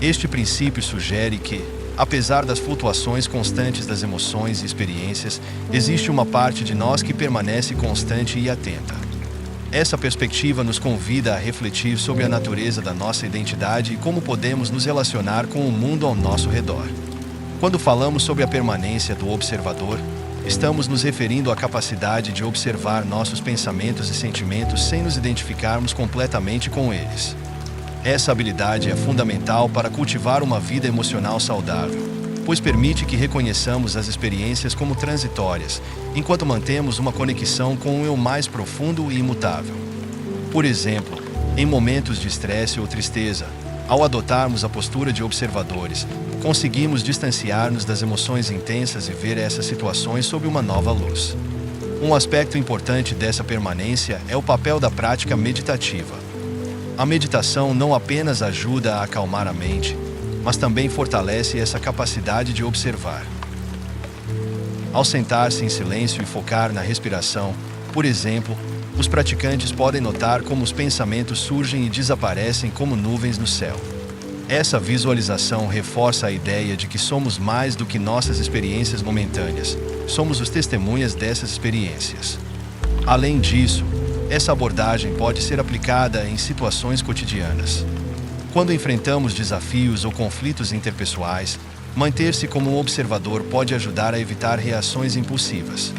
Este princípio sugere que, apesar das flutuações constantes das emoções e experiências, existe uma parte de nós que permanece constante e atenta. Essa perspectiva nos convida a refletir sobre a natureza da nossa identidade e como podemos nos relacionar com o mundo ao nosso redor. Quando falamos sobre a permanência do observador, estamos nos referindo à capacidade de observar nossos pensamentos e sentimentos sem nos identificarmos completamente com eles. Essa habilidade é fundamental para cultivar uma vida emocional saudável, pois permite que reconheçamos as experiências como transitórias, enquanto mantemos uma conexão com o eu mais profundo e imutável. Por exemplo, em momentos de estresse ou tristeza, ao adotarmos a postura de observadores, conseguimos distanciar-nos das emoções intensas e ver essas situações sob uma nova luz. Um aspecto importante dessa permanência é o papel da prática meditativa. A meditação não apenas ajuda a acalmar a mente, mas também fortalece essa capacidade de observar. Ao sentar-se em silêncio e focar na respiração, por exemplo, os praticantes podem notar como os pensamentos surgem e desaparecem como nuvens no céu. Essa visualização reforça a ideia de que somos mais do que nossas experiências momentâneas, somos os testemunhas dessas experiências. Além disso, essa abordagem pode ser aplicada em situações cotidianas. Quando enfrentamos desafios ou conflitos interpessoais, manter-se como um observador pode ajudar a evitar reações impulsivas.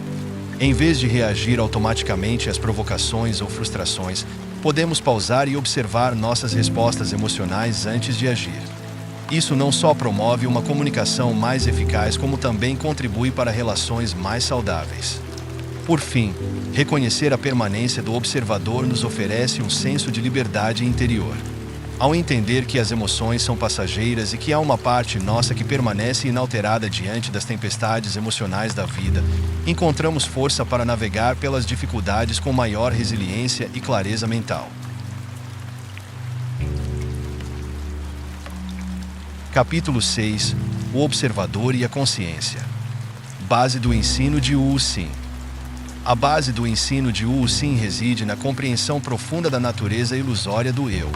Em vez de reagir automaticamente às provocações ou frustrações, podemos pausar e observar nossas respostas emocionais antes de agir. Isso não só promove uma comunicação mais eficaz, como também contribui para relações mais saudáveis. Por fim, reconhecer a permanência do observador nos oferece um senso de liberdade interior. Ao entender que as emoções são passageiras e que há uma parte nossa que permanece inalterada diante das tempestades emocionais da vida, encontramos força para navegar pelas dificuldades com maior resiliência e clareza mental. Capítulo 6. O observador e a consciência. Base do ensino de Wu Xin. A base do ensino de Wu Xin reside na compreensão profunda da natureza ilusória do eu.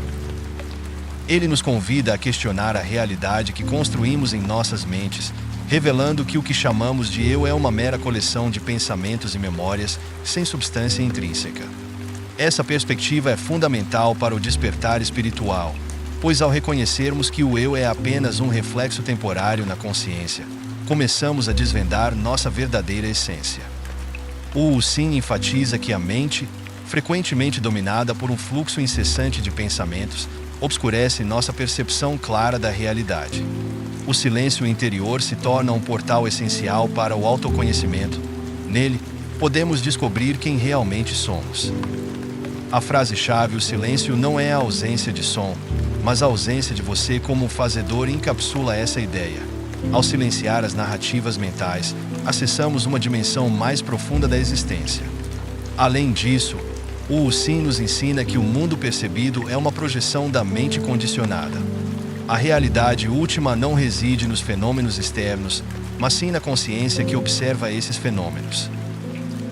Ele nos convida a questionar a realidade que construímos em nossas mentes, revelando que o que chamamos de eu é uma mera coleção de pensamentos e memórias, sem substância intrínseca. Essa perspectiva é fundamental para o despertar espiritual, pois ao reconhecermos que o eu é apenas um reflexo temporário na consciência, começamos a desvendar nossa verdadeira essência. O Wu Xin enfatiza que a mente, frequentemente dominada por um fluxo incessante de pensamentos, obscurece nossa percepção clara da realidade. O silêncio interior se torna um portal essencial para o autoconhecimento. Nele, podemos descobrir quem realmente somos. A frase-chave "o silêncio não é a ausência de som, mas a ausência de você como fazedor" encapsula essa ideia. Ao silenciar as narrativas mentais, acessamos uma dimensão mais profunda da existência. Além disso, o Wu Xin nos ensina que o mundo percebido é uma projeção da mente condicionada. A realidade última não reside nos fenômenos externos, mas sim na consciência que observa esses fenômenos.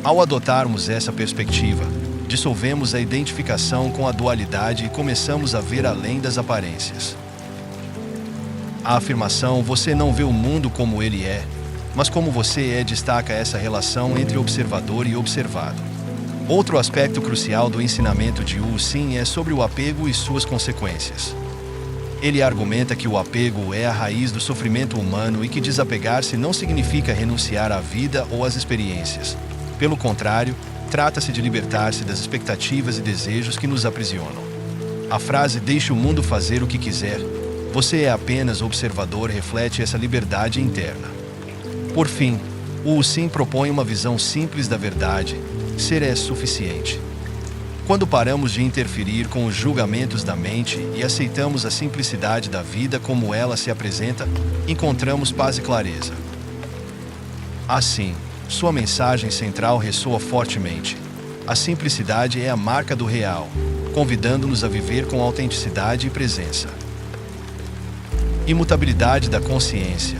Ao adotarmos essa perspectiva, dissolvemos a identificação com a dualidade e começamos a ver além das aparências. A afirmação "você não vê o mundo como ele é, mas como você é" destaca essa relação entre observador e observado. Outro aspecto crucial do ensinamento de Wu Xin é sobre o apego e suas consequências. Ele argumenta que o apego é a raiz do sofrimento humano e que desapegar-se não significa renunciar à vida ou às experiências. Pelo contrário, trata-se de libertar-se das expectativas e desejos que nos aprisionam. A frase "deixe o mundo fazer o que quiser, você é apenas observador" reflete essa liberdade interna. Por fim, o Wu Xin propõe uma visão simples da verdade: ser é suficiente. Quando paramos de interferir com os julgamentos da mente e aceitamos a simplicidade da vida como ela se apresenta, encontramos paz e clareza. Assim, sua mensagem central ressoa fortemente. A simplicidade é a marca do real. convidando-nos a viver com autenticidade e presença. Imutabilidade da consciência.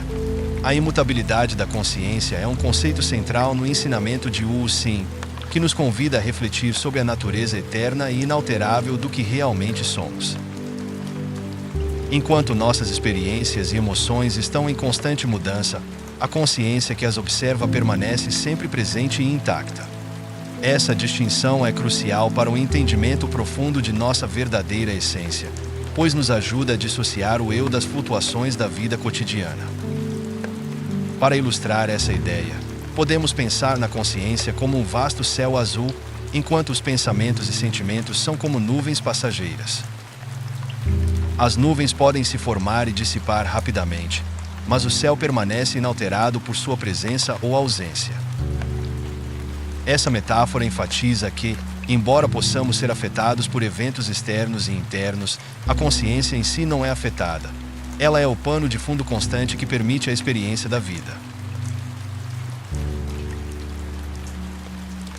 A imutabilidade da consciência é um conceito central no ensinamento de Wu Xing, que nos convida a refletir sobre a natureza eterna e inalterável do que realmente somos. Enquanto nossas experiências e emoções estão em constante mudança, a consciência que as observa permanece sempre presente e intacta. Essa distinção é crucial para o entendimento profundo de nossa verdadeira essência, pois nos ajuda a dissociar o eu das flutuações da vida cotidiana. Para ilustrar essa ideia, podemos pensar na consciência como um vasto céu azul, enquanto os pensamentos e sentimentos são como nuvens passageiras. As nuvens podem se formar e dissipar rapidamente, mas o céu permanece inalterado por sua presença ou ausência. Essa metáfora enfatiza que, embora possamos ser afetados por eventos externos e internos, a consciência em si não é afetada. Ela é o pano de fundo constante que permite a experiência da vida.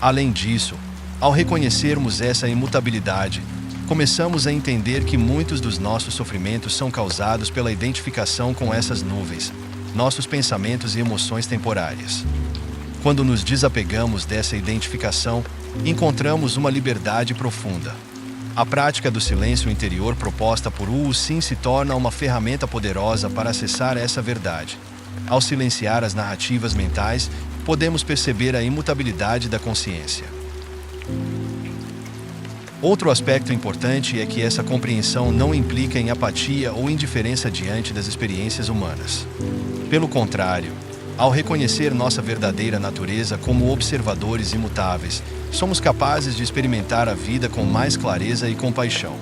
Além disso, ao reconhecermos essa imutabilidade, começamos a entender que muitos dos nossos sofrimentos são causados pela identificação com essas nuvens, nossos pensamentos e emoções temporárias. Quando nos desapegamos dessa identificação, encontramos uma liberdade profunda. A prática do silêncio interior proposta por Wu Xing se torna uma ferramenta poderosa para acessar essa verdade. Ao silenciar as narrativas mentais, podemos perceber a imutabilidade da consciência. Outro aspecto importante é que essa compreensão não implica em apatia ou indiferença diante das experiências humanas. Pelo contrário, ao reconhecer nossa verdadeira natureza como observadores imutáveis, somos capazes de experimentar a vida com mais clareza e compaixão.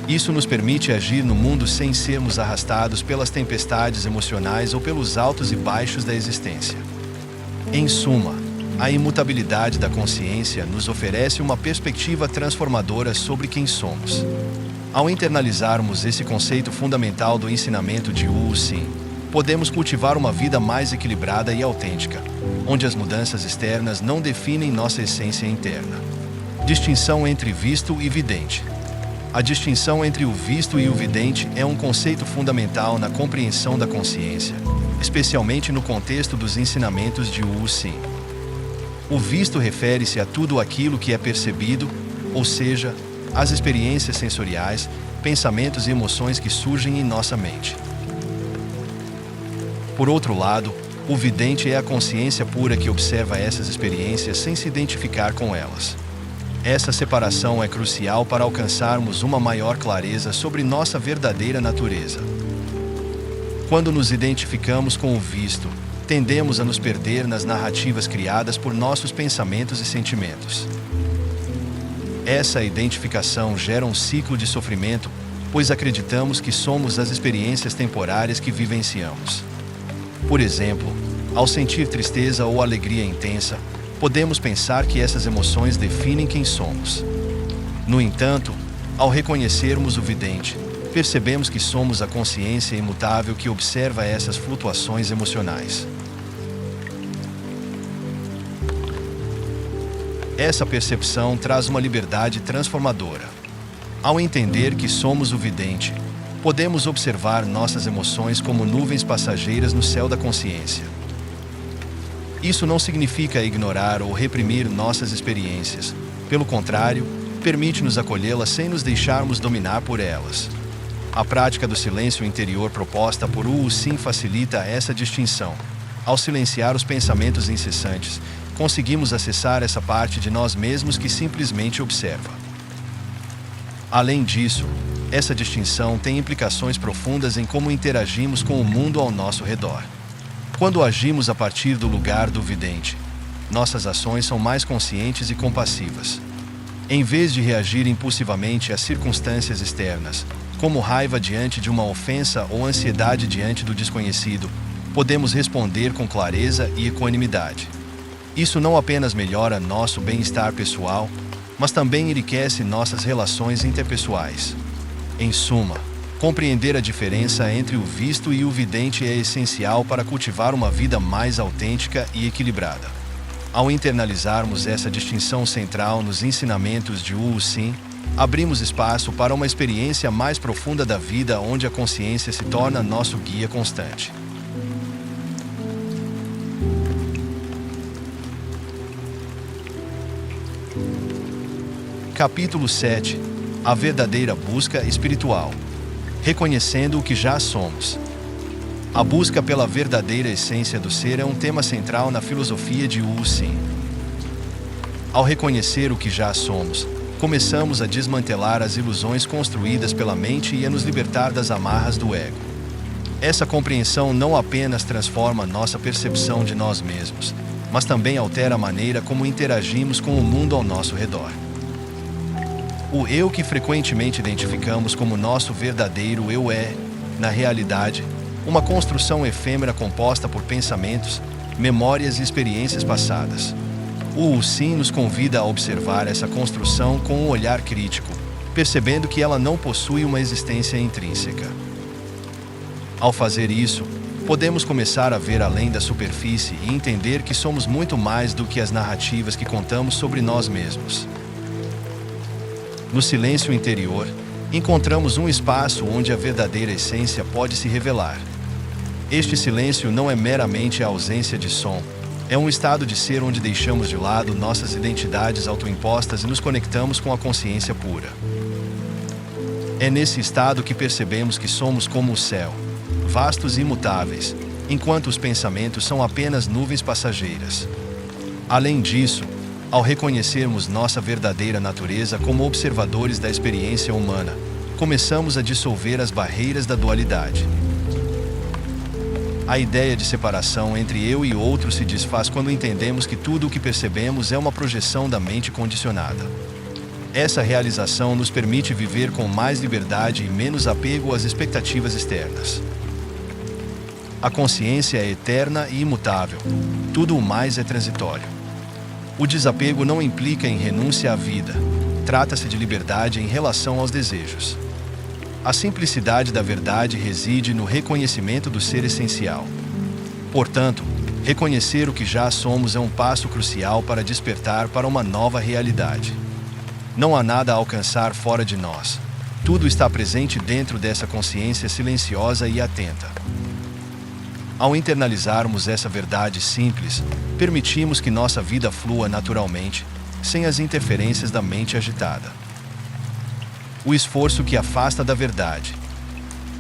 Isso nos permite agir no mundo sem sermos arrastados pelas tempestades emocionais ou pelos altos e baixos da existência. Em suma, a imutabilidade da consciência nos oferece uma perspectiva transformadora sobre quem somos. Ao internalizarmos esse conceito fundamental do ensinamento de Wu Xing, podemos cultivar uma vida mais equilibrada e autêntica, onde as mudanças externas não definem nossa essência interna. Distinção entre visto e vidente. A distinção entre o visto e o vidente é um conceito fundamental na compreensão da consciência, especialmente no contexto dos ensinamentos de Wu Xing. O visto refere-se a tudo aquilo que é percebido, ou seja, as experiências sensoriais, pensamentos e emoções que surgem em nossa mente. Por outro lado, o vidente é a consciência pura que observa essas experiências sem se identificar com elas. Essa separação é crucial para alcançarmos uma maior clareza sobre nossa verdadeira natureza. Quando nos identificamos com o visto, tendemos a nos perder nas narrativas criadas por nossos pensamentos e sentimentos. Essa identificação gera um ciclo de sofrimento, pois acreditamos que somos as experiências temporárias que vivenciamos. Por exemplo, ao sentir tristeza ou alegria intensa, podemos pensar que essas emoções definem quem somos. No entanto, ao reconhecermos o vidente, percebemos que somos a consciência imutável que observa essas flutuações emocionais. Essa percepção traz uma liberdade transformadora. Ao entender que somos o vidente, podemos observar nossas emoções como nuvens passageiras no céu da consciência. Isso não significa ignorar ou reprimir nossas experiências. Pelo contrário, permite-nos acolhê-las sem nos deixarmos dominar por elas. A prática do silêncio interior proposta por Wu Xing facilita essa distinção. Ao silenciar os pensamentos incessantes, conseguimos acessar essa parte de nós mesmos que simplesmente observa. Além disso, essa distinção tem implicações profundas em como interagimos com o mundo ao nosso redor. Quando agimos a partir do lugar do vidente, nossas ações são mais conscientes e compassivas. Em vez de reagir impulsivamente às circunstâncias externas, como raiva diante de uma ofensa ou ansiedade diante do desconhecido, podemos responder com clareza e equanimidade. Isso não apenas melhora nosso bem-estar pessoal, mas também enriquece nossas relações interpessoais. Em suma, compreender a diferença entre o visto e o vidente é essencial para cultivar uma vida mais autêntica e equilibrada. Ao internalizarmos essa distinção central nos ensinamentos de Wu Xin, abrimos espaço para uma experiência mais profunda da vida onde a consciência se torna nosso guia constante. Capítulo 7. A verdadeira busca espiritual. Reconhecendo o que já somos. A busca pela verdadeira essência do ser é um tema central na filosofia de Wu Xin. Ao reconhecer o que já somos, começamos a desmantelar as ilusões construídas pela mente e a nos libertar das amarras do ego. Essa compreensão não apenas transforma nossa percepção de nós mesmos, mas também altera a maneira como interagimos com o mundo ao nosso redor. O eu que frequentemente identificamos como nosso verdadeiro eu é, na realidade, uma construção efêmera composta por pensamentos, memórias e experiências passadas. O Wu Xin nos convida a observar essa construção com um olhar crítico, percebendo que ela não possui uma existência intrínseca. Ao fazer isso, podemos começar a ver além da superfície e entender que somos muito mais do que as narrativas que contamos sobre nós mesmos. No silêncio interior, encontramos um espaço onde a verdadeira essência pode se revelar. Este silêncio não é meramente a ausência de som, é um estado de ser onde deixamos de lado nossas identidades autoimpostas e nos conectamos com a consciência pura. É nesse estado que percebemos que somos como o céu, vastos e imutáveis, enquanto os pensamentos são apenas nuvens passageiras. Além disso, ao reconhecermos nossa verdadeira natureza como observadores da experiência humana, começamos a dissolver as barreiras da dualidade. A ideia de separação entre eu e outro se desfaz quando entendemos que tudo o que percebemos é uma projeção da mente condicionada. Essa realização nos permite viver com mais liberdade e menos apego às expectativas externas. A consciência é eterna e imutável, tudo o mais é transitório. O desapego não implica em renúncia à vida, trata-se de liberdade em relação aos desejos. A simplicidade da verdade reside no reconhecimento do ser essencial. Portanto, reconhecer o que já somos é um passo crucial para despertar para uma nova realidade. Não há nada a alcançar fora de nós. Tudo está presente dentro dessa consciência silenciosa e atenta. Ao internalizarmos essa verdade simples, permitimos que nossa vida flua naturalmente, sem as interferências da mente agitada. O esforço que afasta da verdade.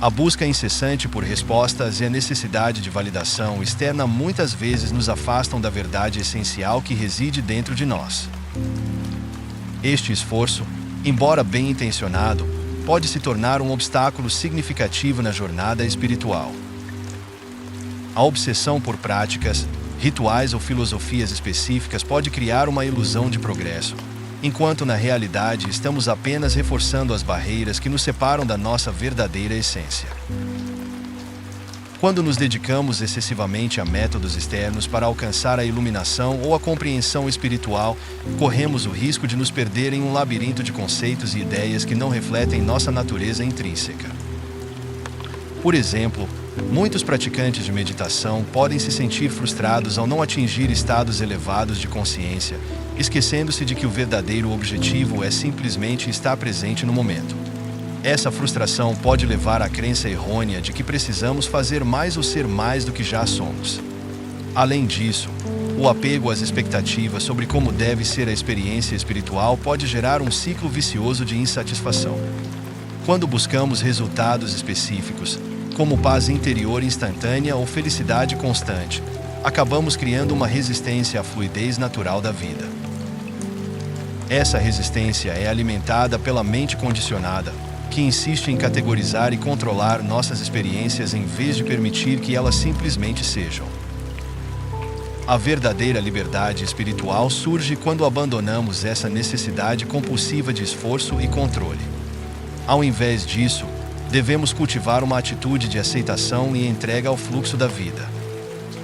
A busca incessante por respostas e a necessidade de validação externa muitas vezes nos afastam da verdade essencial que reside dentro de nós. Este esforço, embora bem intencionado, pode se tornar um obstáculo significativo na jornada espiritual. A obsessão por práticas, rituais ou filosofias específicas pode criar uma ilusão de progresso, enquanto na realidade estamos apenas reforçando as barreiras que nos separam da nossa verdadeira essência. Quando nos dedicamos excessivamente a métodos externos para alcançar a iluminação ou a compreensão espiritual, corremos o risco de nos perder em um labirinto de conceitos e ideias que não refletem nossa natureza intrínseca. Por exemplo, muitos praticantes de meditação podem se sentir frustrados ao não atingir estados elevados de consciência, esquecendo-se de que o verdadeiro objetivo é simplesmente estar presente no momento. Essa frustração pode levar à crença errônea de que precisamos fazer mais ou ser mais do que já somos. Além disso, o apego às expectativas sobre como deve ser a experiência espiritual pode gerar um ciclo vicioso de insatisfação. Quando buscamos resultados específicos, como paz interior instantânea ou felicidade constante, acabamos criando uma resistência à fluidez natural da vida. Essa resistência é alimentada pela mente condicionada, que insiste em categorizar e controlar nossas experiências em vez de permitir que elas simplesmente sejam. A verdadeira liberdade espiritual surge quando abandonamos essa necessidade compulsiva de esforço e controle. Ao invés disso, devemos cultivar uma atitude de aceitação e entrega ao fluxo da vida.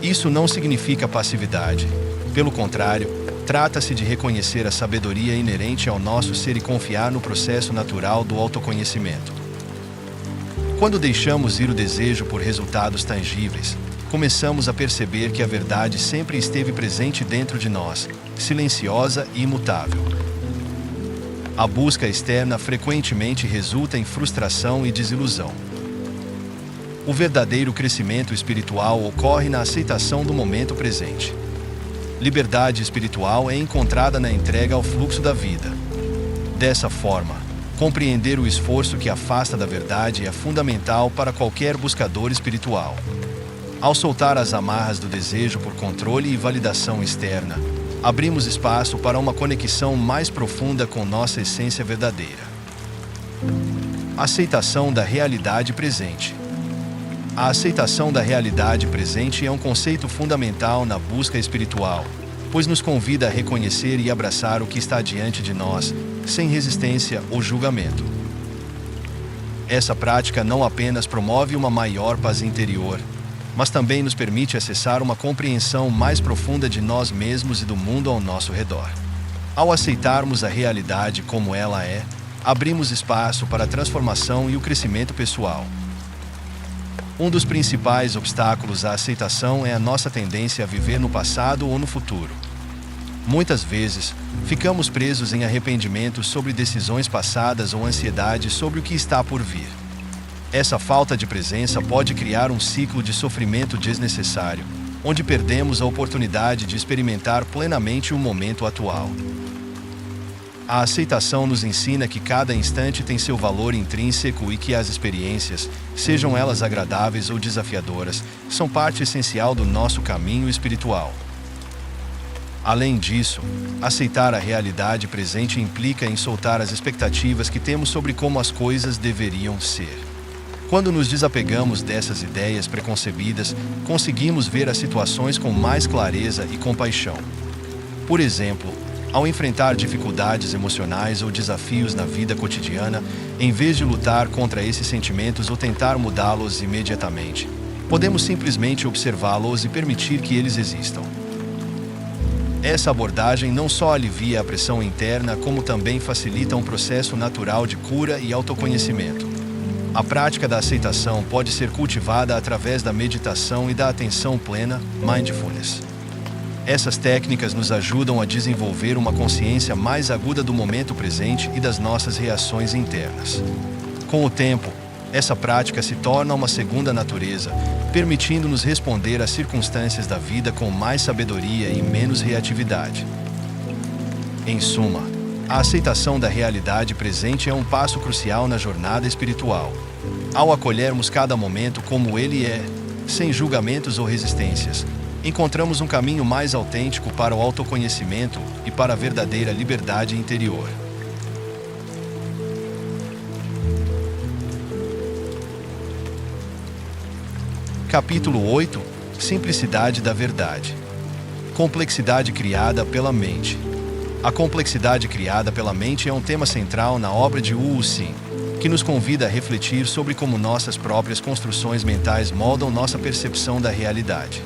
Isso não significa passividade. Pelo contrário, trata-se de reconhecer a sabedoria inerente ao nosso ser e confiar no processo natural do autoconhecimento. Quando deixamos ir o desejo por resultados tangíveis, começamos a perceber que a verdade sempre esteve presente dentro de nós, silenciosa e imutável. A busca externa frequentemente resulta em frustração e desilusão. O verdadeiro crescimento espiritual ocorre na aceitação do momento presente. Liberdade espiritual é encontrada na entrega ao fluxo da vida. Dessa forma, compreender o esforço que afasta da verdade é fundamental para qualquer buscador espiritual. Ao soltar as amarras do desejo por controle e validação externa, abrimos espaço para uma conexão mais profunda com nossa essência verdadeira. Aceitação da realidade presente. A aceitação da realidade presente é um conceito fundamental na busca espiritual, pois nos convida a reconhecer e abraçar o que está diante de nós, sem resistência ou julgamento. Essa prática não apenas promove uma maior paz interior, mas também nos permite acessar uma compreensão mais profunda de nós mesmos e do mundo ao nosso redor. Ao aceitarmos a realidade como ela é, abrimos espaço para a transformação e o crescimento pessoal. Um dos principais obstáculos à aceitação é a nossa tendência a viver no passado ou no futuro. Muitas vezes, ficamos presos em arrependimentos sobre decisões passadas ou ansiedade sobre o que está por vir. Essa falta de presença pode criar um ciclo de sofrimento desnecessário, onde perdemos a oportunidade de experimentar plenamente o momento atual. A aceitação nos ensina que cada instante tem seu valor intrínseco e que as experiências, sejam elas agradáveis ou desafiadoras, são parte essencial do nosso caminho espiritual. Além disso, aceitar a realidade presente implica em soltar as expectativas que temos sobre como as coisas deveriam ser. Quando nos desapegamos dessas ideias preconcebidas, conseguimos ver as situações com mais clareza e compaixão. Por exemplo, ao enfrentar dificuldades emocionais ou desafios na vida cotidiana, em vez de lutar contra esses sentimentos ou tentar mudá-los imediatamente, podemos simplesmente observá-los e permitir que eles existam. Essa abordagem não só alivia a pressão interna, como também facilita um processo natural de cura e autoconhecimento. A prática da aceitação pode ser cultivada através da meditação e da atenção plena, mindfulness. Essas técnicas nos ajudam a desenvolver uma consciência mais aguda do momento presente e das nossas reações internas. Com o tempo, essa prática se torna uma segunda natureza, permitindo-nos responder às circunstâncias da vida com mais sabedoria e menos reatividade. Em suma, a aceitação da realidade presente é um passo crucial na jornada espiritual. Ao acolhermos cada momento como ele é, sem julgamentos ou resistências, encontramos um caminho mais autêntico para o autoconhecimento e para a verdadeira liberdade interior. Capítulo 8 – Simplicidade da verdade. Complexidade criada pela mente. A complexidade criada pela mente é um tema central na obra de Wu Xing, que nos convida a refletir sobre como nossas próprias construções mentais moldam nossa percepção da realidade.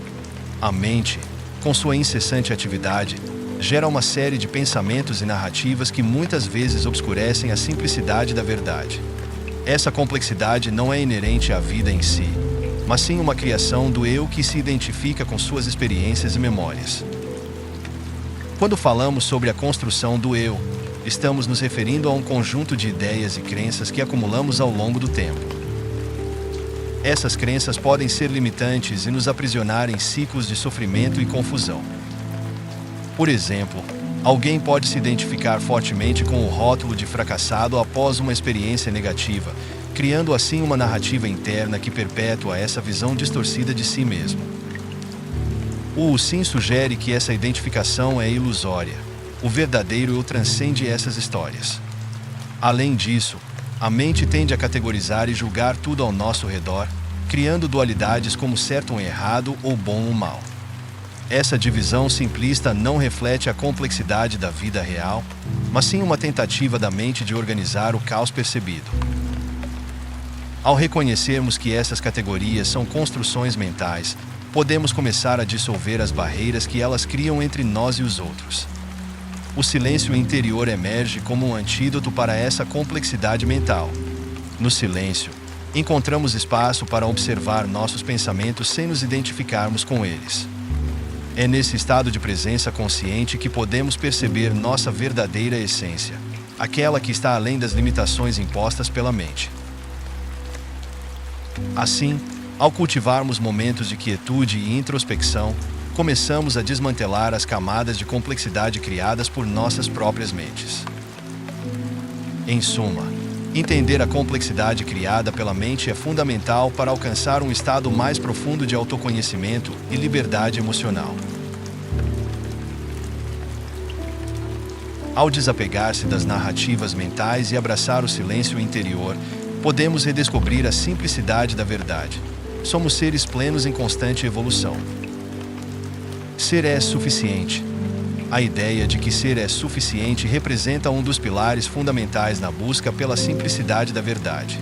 A mente, com sua incessante atividade, gera uma série de pensamentos e narrativas que muitas vezes obscurecem a simplicidade da verdade. Essa complexidade não é inerente à vida em si, mas sim uma criação do eu que se identifica com suas experiências e memórias. Quando falamos sobre a construção do eu, estamos nos referindo a um conjunto de ideias e crenças que acumulamos ao longo do tempo. Essas crenças podem ser limitantes e nos aprisionar em ciclos de sofrimento e confusão. Por exemplo, alguém pode se identificar fortemente com o rótulo de fracassado após uma experiência negativa, criando assim uma narrativa interna que perpetua essa visão distorcida de si mesmo. O Xing sugere que essa identificação é ilusória. O verdadeiro eu transcende essas histórias. Além disso, a mente tende a categorizar e julgar tudo ao nosso redor, criando dualidades como certo ou errado ou bom ou mal. Essa divisão simplista não reflete a complexidade da vida real, mas sim uma tentativa da mente de organizar o caos percebido. Ao reconhecermos que essas categorias são construções mentais, podemos começar a dissolver as barreiras que elas criam entre nós e os outros. O silêncio interior emerge como um antídoto para essa complexidade mental. No silêncio, encontramos espaço para observar nossos pensamentos sem nos identificarmos com eles. É nesse estado de presença consciente que podemos perceber nossa verdadeira essência, aquela que está além das limitações impostas pela mente. Assim, ao cultivarmos momentos de quietude e introspecção, começamos a desmantelar as camadas de complexidade criadas por nossas próprias mentes. Em suma, entender a complexidade criada pela mente é fundamental para alcançar um estado mais profundo de autoconhecimento e liberdade emocional. Ao desapegar-se das narrativas mentais e abraçar o silêncio interior, podemos redescobrir a simplicidade da verdade. Somos seres plenos em constante evolução. Ser é suficiente. A ideia de que ser é suficiente representa um dos pilares fundamentais na busca pela simplicidade da verdade.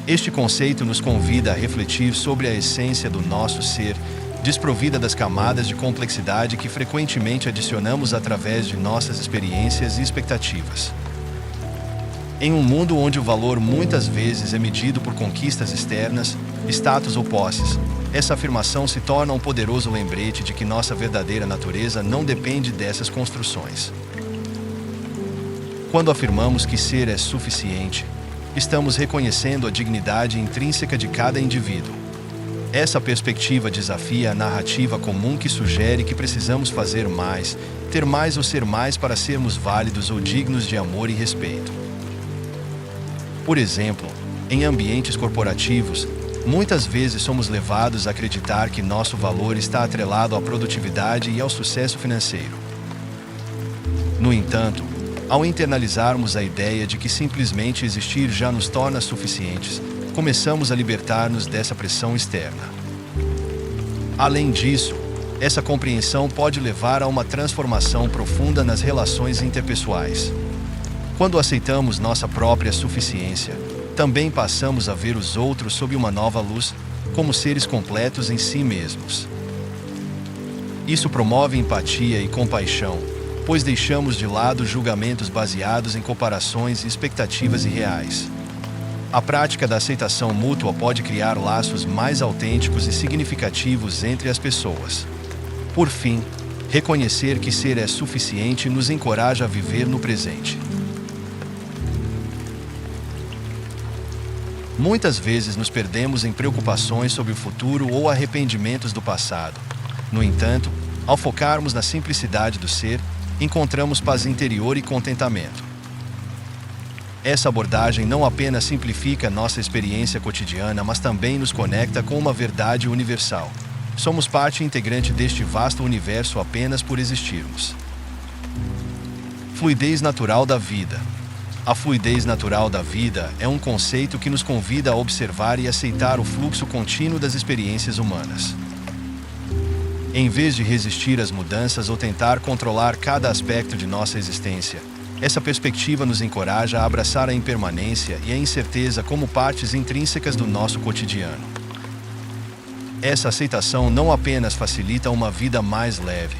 Este conceito nos convida a refletir sobre a essência do nosso ser, desprovida das camadas de complexidade que frequentemente adicionamos através de nossas experiências e expectativas. Em um mundo onde o valor muitas vezes é medido por conquistas externas, status ou posses, essa afirmação se torna um poderoso lembrete de que nossa verdadeira natureza não depende dessas construções. Quando afirmamos que ser é suficiente, estamos reconhecendo a dignidade intrínseca de cada indivíduo. Essa perspectiva desafia a narrativa comum que sugere que precisamos fazer mais, ter mais ou ser mais para sermos válidos ou dignos de amor e respeito. Por exemplo, em ambientes corporativos, muitas vezes somos levados a acreditar que nosso valor está atrelado à produtividade e ao sucesso financeiro. No entanto, ao internalizarmos a ideia de que simplesmente existir já nos torna suficientes, começamos a libertar-nos dessa pressão externa. Além disso, essa compreensão pode levar a uma transformação profunda nas relações interpessoais. Quando aceitamos nossa própria suficiência, também passamos a ver os outros sob uma nova luz, como seres completos em si mesmos. Isso promove empatia e compaixão, pois deixamos de lado julgamentos baseados em comparações e expectativas irreais. A prática da aceitação mútua pode criar laços mais autênticos e significativos entre as pessoas. Por fim, reconhecer que ser é suficiente nos encoraja a viver no presente. Muitas vezes nos perdemos em preocupações sobre o futuro ou arrependimentos do passado. No entanto, ao focarmos na simplicidade do ser, encontramos paz interior e contentamento. Essa abordagem não apenas simplifica nossa experiência cotidiana, mas também nos conecta com uma verdade universal. Somos parte integrante deste vasto universo apenas por existirmos. Fluidez natural da vida. A fluidez natural da vida é um conceito que nos convida a observar e aceitar o fluxo contínuo das experiências humanas. Em vez de resistir às mudanças ou tentar controlar cada aspecto de nossa existência, essa perspectiva nos encoraja a abraçar a impermanência e a incerteza como partes intrínsecas do nosso cotidiano. Essa aceitação não apenas facilita uma vida mais leve,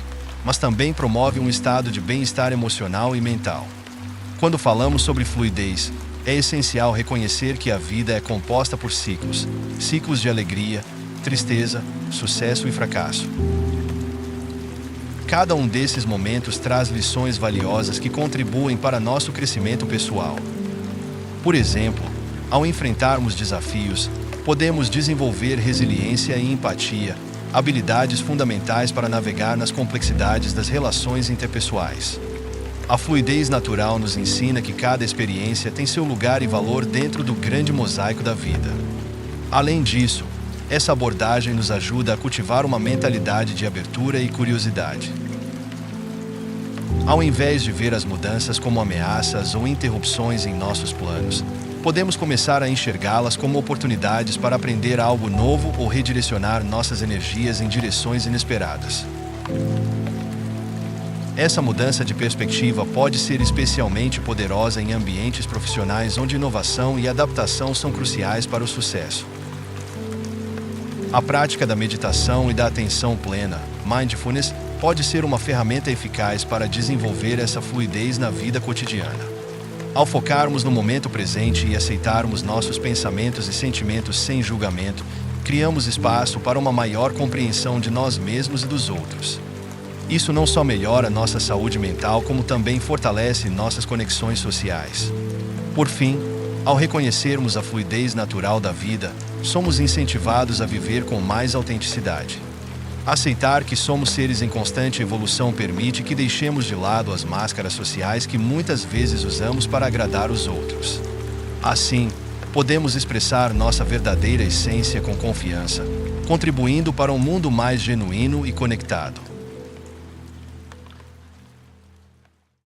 mas também promove um estado de bem-estar emocional e mental. Quando falamos sobre fluidez, é essencial reconhecer que a vida é composta por ciclos, ciclos de alegria, tristeza, sucesso e fracasso. Cada um desses momentos traz lições valiosas que contribuem para nosso crescimento pessoal. Por exemplo, ao enfrentarmos desafios, podemos desenvolver resiliência e empatia, habilidades fundamentais para navegar nas complexidades das relações interpessoais. A fluidez natural nos ensina que cada experiência tem seu lugar e valor dentro do grande mosaico da vida. Além disso, essa abordagem nos ajuda a cultivar uma mentalidade de abertura e curiosidade. Ao invés de ver as mudanças como ameaças ou interrupções em nossos planos, podemos começar a enxergá-las como oportunidades para aprender algo novo ou redirecionar nossas energias em direções inesperadas. Essa mudança de perspectiva pode ser especialmente poderosa em ambientes profissionais onde inovação e adaptação são cruciais para o sucesso. A prática da meditação e da atenção plena, mindfulness, pode ser uma ferramenta eficaz para desenvolver essa fluidez na vida cotidiana. Ao focarmos no momento presente e aceitarmos nossos pensamentos e sentimentos sem julgamento, criamos espaço para uma maior compreensão de nós mesmos e dos outros. Isso não só melhora nossa saúde mental, como também fortalece nossas conexões sociais. Por fim, ao reconhecermos a fluidez natural da vida, somos incentivados a viver com mais autenticidade. Aceitar que somos seres em constante evolução permite que deixemos de lado as máscaras sociais que muitas vezes usamos para agradar os outros. Assim, podemos expressar nossa verdadeira essência com confiança, contribuindo para um mundo mais genuíno e conectado.